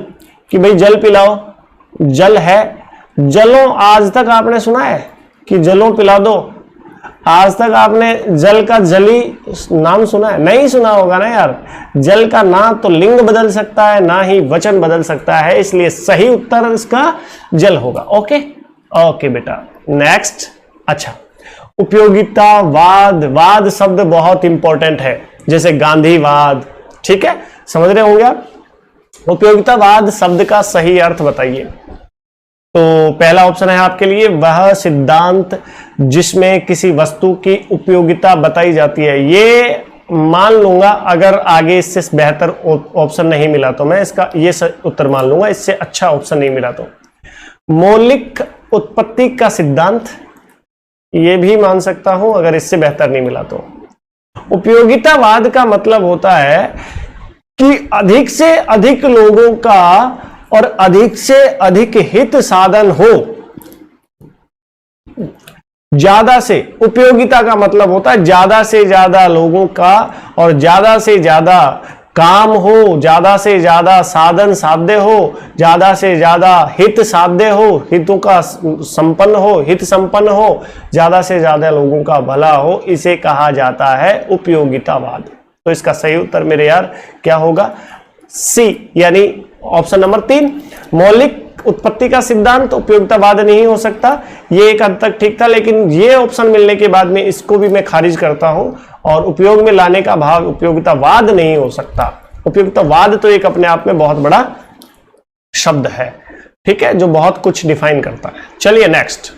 कि भाई जल पिलाओ, जल है, जलो, आज तक आपने सुना है कि जलो पिला दो? आज तक आपने जल का जली नाम सुना है? नहीं सुना होगा ना यार। जल का ना तो लिंग बदल सकता है ना ही वचन बदल सकता है, इसलिए सही उत्तर इसका जल होगा। ओके ओके बेटा, नेक्स्ट। अच्छा, उपयोगितावाद, वाद शब्द बहुत इंपॉर्टेंट है, जैसे गांधीवाद। ठीक है, समझ रहे होंगे आप। उपयोगितावाद शब्द का सही अर्थ बताइए। तो पहला ऑप्शन है आपके लिए, वह सिद्धांत जिसमें किसी वस्तु की उपयोगिता बताई जाती है। ये मान लूंगा, अगर आगे इससे बेहतर ऑप्शन नहीं मिला तो मैं इसका ये उत्तर मान लूंगा, इससे अच्छा ऑप्शन नहीं मिला तो। मौलिक उत्पत्ति का सिद्धांत, ये भी मान सकता हूं अगर इससे बेहतर नहीं मिला तो। उपयोगितावाद का मतलब होता है कि अधिक से अधिक लोगों का और अधिक से अधिक हित साधन हो। ज्यादा से, उपयोगिता का मतलब होता है ज्यादा से ज्यादा लोगों का और ज्यादा से ज्यादा काम हो, ज्यादा से ज्यादा साधन साध्य हो, ज्यादा से ज्यादा हित साध्य हो, हितों का संपन्न हो, हित संपन्न हो, ज्यादा से ज्यादा लोगों का भला हो, इसे कहा जाता है उपयोगितावाद। तो इसका सही उत्तर मेरे यार क्या होगा? सी, यानी ऑप्शन नंबर 3, मौलिक उत्पत्ति का सिद्धांत उपयोगितावाद नहीं हो सकता। ये एक हद तक ठीक था, लेकिन ये ऑप्शन मिलने के बाद में इसको भी मैं खारिज करता हूं और उपयोग में लाने का भाव उपयोगितावाद नहीं हो सकता। उपयोगितावाद तो एक अपने आप में बहुत बड़ा शब्द है, ठीक है, जो बहुत कुछ डिफाइन करता है। चलिए नेक्स्ट,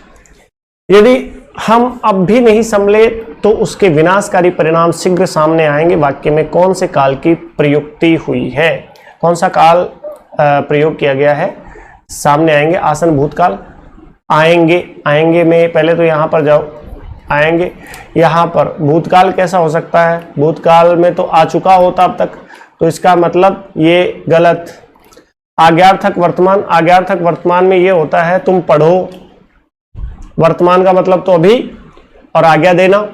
यदि हम अब भी नहीं संभले तो उसके विनाशकारी परिणाम शीघ्र सामने आएंगे। वाक्य में कौन से काल की प्रयुक्ति हुई है? कौन सा काल प्रयोग किया गया है? सामने आएंगे, आसन भूतकाल। आएंगे, आएंगे में पहले तो यहां पर जाओ, आएंगे यहां पर भूतकाल कैसा हो सकता है? भूतकाल में तो आ चुका होता अब तक, तो इसका मतलब ये गलत। आज्ञार्थक वर्तमान, आज्ञार्थक वर्तमान में ये होता है तुम पढ़ो। वर्तमान का मतलब तो अभी, और आज्ञा देना,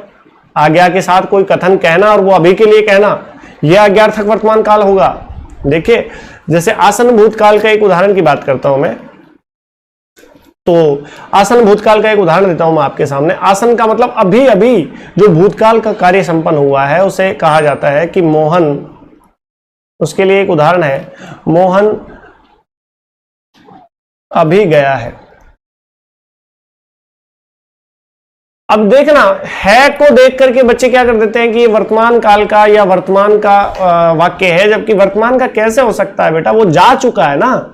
आज्ञा के साथ कोई कथन कहना और वो अभी के लिए कहना, यह आज्ञार्थक वर्तमान काल होगा। देखिए, जैसे आसन भूतकाल का एक उदाहरण की बात करता हूं मैं, तो आसन भूतकाल का एक उदाहरण देता हूं मैं आपके सामने। आसन का मतलब अभी अभी जो भूतकाल का कार्य संपन्न हुआ है उसे कहा जाता है कि मोहन, उसके लिए एक उदाहरण है, मोहन अभी गया है। अब देखना, है को देख करके बच्चे क्या कर देते हैं कि ये वर्तमान काल का या वर्तमान का वाक्य है, जबकि वर्तमान का कैसे हो सकता है बेटा? वो जा चुका है ना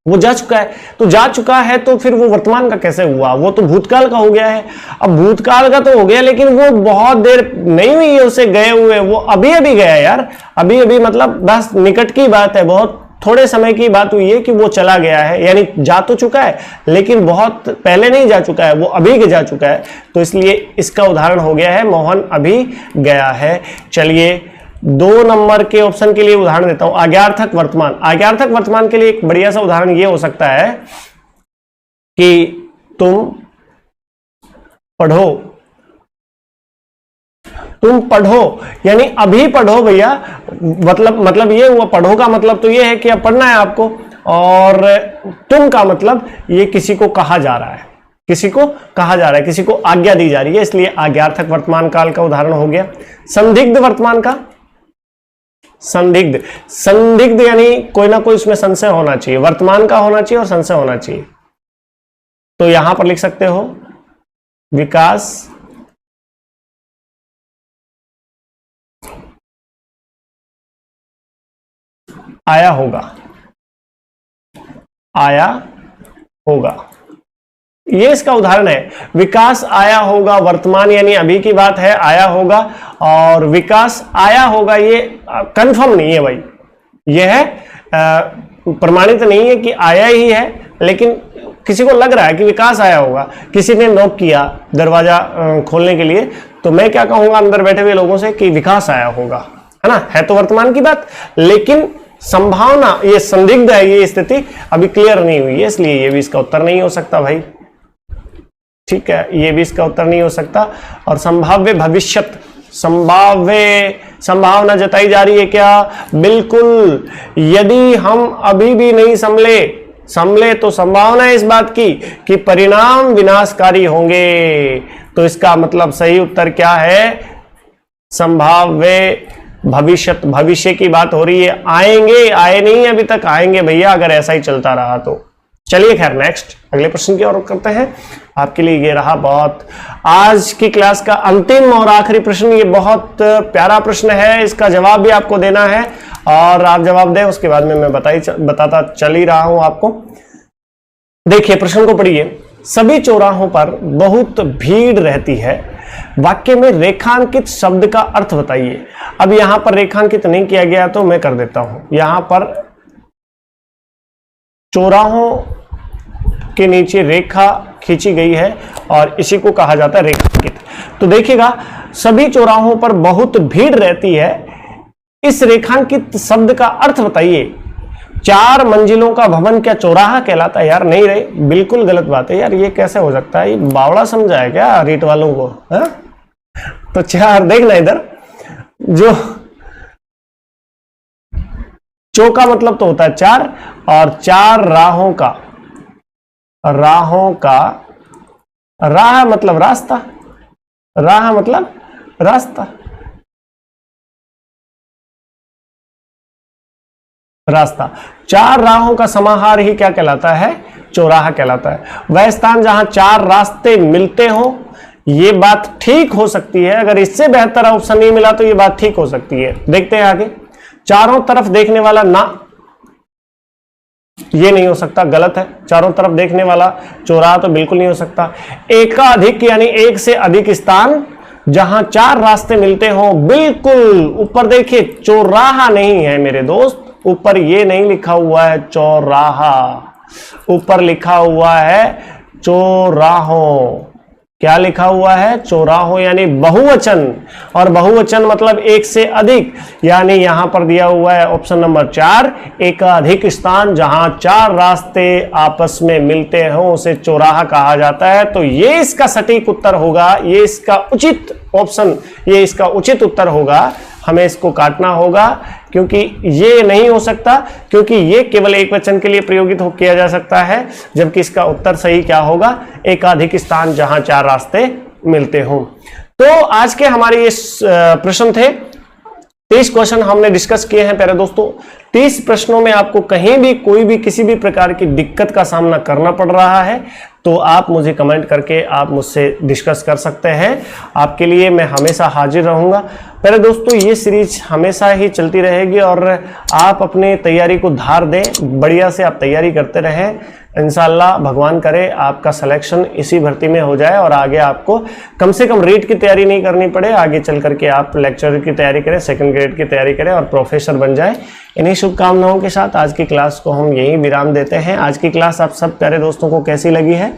वो जा चुका है, तो जा चुका है तो फिर वो वर्तमान का कैसे हुआ? वो तो भूतकाल का हो गया है। अब भूतकाल का तो हो गया, लेकिन वो बहुत देर नहीं हुई है उसे गए हुए, वो अभी अभी गया है यार। अभी अभी मतलब बस निकट की बात है, बहुत थोड़े समय की बात हुई है कि वो चला गया है, यानी जा तो चुका है लेकिन बहुत पहले नहीं जा चुका है, वो अभी जा चुका है। तो इसलिए इसका उदाहरण हो गया है मोहन अभी गया है। चलिए 2 नंबर के ऑप्शन के लिए उदाहरण देता हूं, आज्ञार्थक वर्तमान। आज्ञार्थक वर्तमान के लिए एक बढ़िया सा उदाहरण ये हो सकता है कि तुम पढ़ो, तुम पढ़ो, यानी अभी पढ़ो भैया। मतलब ये हुआ, पढ़ो का मतलब तो ये है कि अब पढ़ना है आपको, और तुम का मतलब ये किसी को कहा जा रहा है, किसी को कहा जा रहा है, किसी को आज्ञा दी जा रही है, इसलिए आज्ञार्थक वर्तमान काल का उदाहरण हो गया। संदिग्ध वर्तमान का, संदिग्ध, संदिग्ध यानी कोई ना कोई उसमें संशय होना चाहिए, वर्तमान का होना चाहिए और संशय होना चाहिए। तो यहां पर लिख सकते हो विकास आया होगा, आया होगा, ये इसका उदाहरण है। विकास आया होगा, वर्तमान यानी अभी की बात है, आया होगा, और विकास आया होगा ये कंफर्म नहीं है भाई, यह है प्रमाणित नहीं है कि आया ही है, लेकिन किसी को लग रहा है कि विकास आया होगा। किसी ने नॉक किया दरवाजा खोलने के लिए, तो मैं क्या कहूंगा अंदर बैठे हुए लोगों से कि विकास आया होगा, है ना, है तो वर्तमान की बात, लेकिन संभावना, ये संदिग्ध है, ये स्थिति अभी क्लियर नहीं हुई है, इसलिए ये भी इसका उत्तर नहीं हो सकता भाई। ठीक है, ये भी इसका उत्तर नहीं हो सकता। और संभाव्य भविष्यत, संभावना जताई जा रही है क्या? बिल्कुल, यदि हम अभी भी नहीं संभले तो संभावना है इस बात की कि परिणाम विनाशकारी होंगे। तो इसका मतलब सही उत्तर क्या है? संभाव्य भविष्यत, भविष्य की बात हो रही है, आएंगे, आए नहीं अभी तक, आएंगे भैया अगर ऐसा ही चलता रहा तो। चलिए खैर नेक्स्ट अगले प्रश्न की ओर करते हैं। आपके लिए ये रहा बहुत आज की क्लास का अंतिम और आखिरी प्रश्न। ये बहुत प्यारा प्रश्न है, इसका जवाब भी आपको देना है और आप जवाब दें, उसके बाद में मैं बताता चल ही रहा हूं आपको। देखिए प्रश्न को पढ़िए। सभी चौराहों पर बहुत भीड़ रहती है, वाक्य में रेखांकित शब्द का अर्थ बताइए। अब यहां पर रेखांकित नहीं किया गया तो मैं कर देता हूं। यहां पर चौराहों के नीचे रेखा खींची गई है और इसी को कहा जाता है रेखांकित। तो देखिएगा, सभी चौराहों पर बहुत भीड़ रहती है, इस रेखांकित शब्द का अर्थ बताइए। 4 मंजिलों का भवन क्या चौराहा कहलाता है? यार नहीं रे, बिल्कुल गलत बात है यार, ये कैसे हो सकता है? ये बावड़ा समझा है क्या रीट वालों को? है? तो 4 देखना इधर, जो चौ का मतलब तो होता है 4, और 4 राहों का, राह मतलब रास्ता, राह मतलब रास्ता। रास्ता। चार राहों का समाहार ही क्या कहलाता है? चौराहा कहलाता है। वह स्थान जहां चार रास्ते मिलते हो, ये बात ठीक हो सकती है। अगर इससे बेहतर ऑप्शन नहीं मिला तो ये बात ठीक हो सकती है। देखते हैं आगे। चारों तरफ देखने वाला ना, ये नहीं हो सकता, गलत है। चारों तरफ देखने वाला चौराहा तो बिल्कुल नहीं हो सकता। एकाधिक यानी एक से अधिक स्थान जहां चार रास्ते मिलते हो, बिल्कुल। ऊपर देखिए चौराहा नहीं है मेरे दोस्त, ऊपर ये नहीं लिखा हुआ है चौराहा, ऊपर लिखा हुआ है चौराहों। क्या लिखा हुआ है? चौराहों, यानी बहुवचन। और बहुवचन मतलब एक से अधिक, यानी यहां पर दिया हुआ है ऑप्शन नंबर 4, एकाधिक स्थान जहां चार रास्ते आपस में मिलते हो उसे चौराहा कहा जाता है। तो ये इसका सटीक उत्तर होगा, ये इसका उचित ऑप्शन, ये इसका उचित उत्तर होगा। हमें इसको काटना होगा क्योंकि ये नहीं हो सकता, क्योंकि ये केवल एक वचन के लिए प्रयोगित किया जा सकता है, जबकि इसका उत्तर सही क्या होगा? एकाधिक स्थान जहां चार रास्ते मिलते हो। तो आज के हमारे ये प्रश्न थे। 30 क्वेश्चन हमने डिस्कस किए हैं प्यारे दोस्तों। 30 प्रश्नों में आपको कहीं भी कोई भी किसी भी प्रकार की दिक्कत का सामना करना पड़ रहा है तो आप मुझे कमेंट करके आप मुझसे डिस्कस कर सकते हैं। आपके लिए मैं हमेशा हाजिर रहूंगा। प्यारे दोस्तों, ये सीरीज हमेशा ही चलती रहेगी और आप अपने तैयारी को धार दें, बढ़िया से आप तैयारी करते रहें। इंशाल्लाह भगवान करे आपका सिलेक्शन इसी भर्ती में हो जाए और आगे आपको कम से कम रीट की तैयारी नहीं करनी पड़े, आगे चल करके आप लेक्चरर की तैयारी करें, सेकंड ग्रेड की तैयारी करें और प्रोफेसर बन जाए। इन्हीं शुभकामनाओं के साथ आज की क्लास को हम यहीं विराम देते हैं। आज की क्लास आप सब प्यारे दोस्तों को कैसी लगी है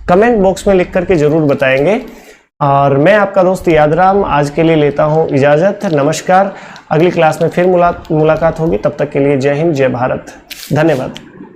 कमेंट बॉक्स में लिख करके जरूर बताएंगे। और मैं आपका दोस्त यादराम आज के लिए लेता हूँ इजाज़त। नमस्कार। अगली क्लास में फिर मुलाकात होगी। तब तक के लिए जय हिंद, जय भारत। धन्यवाद।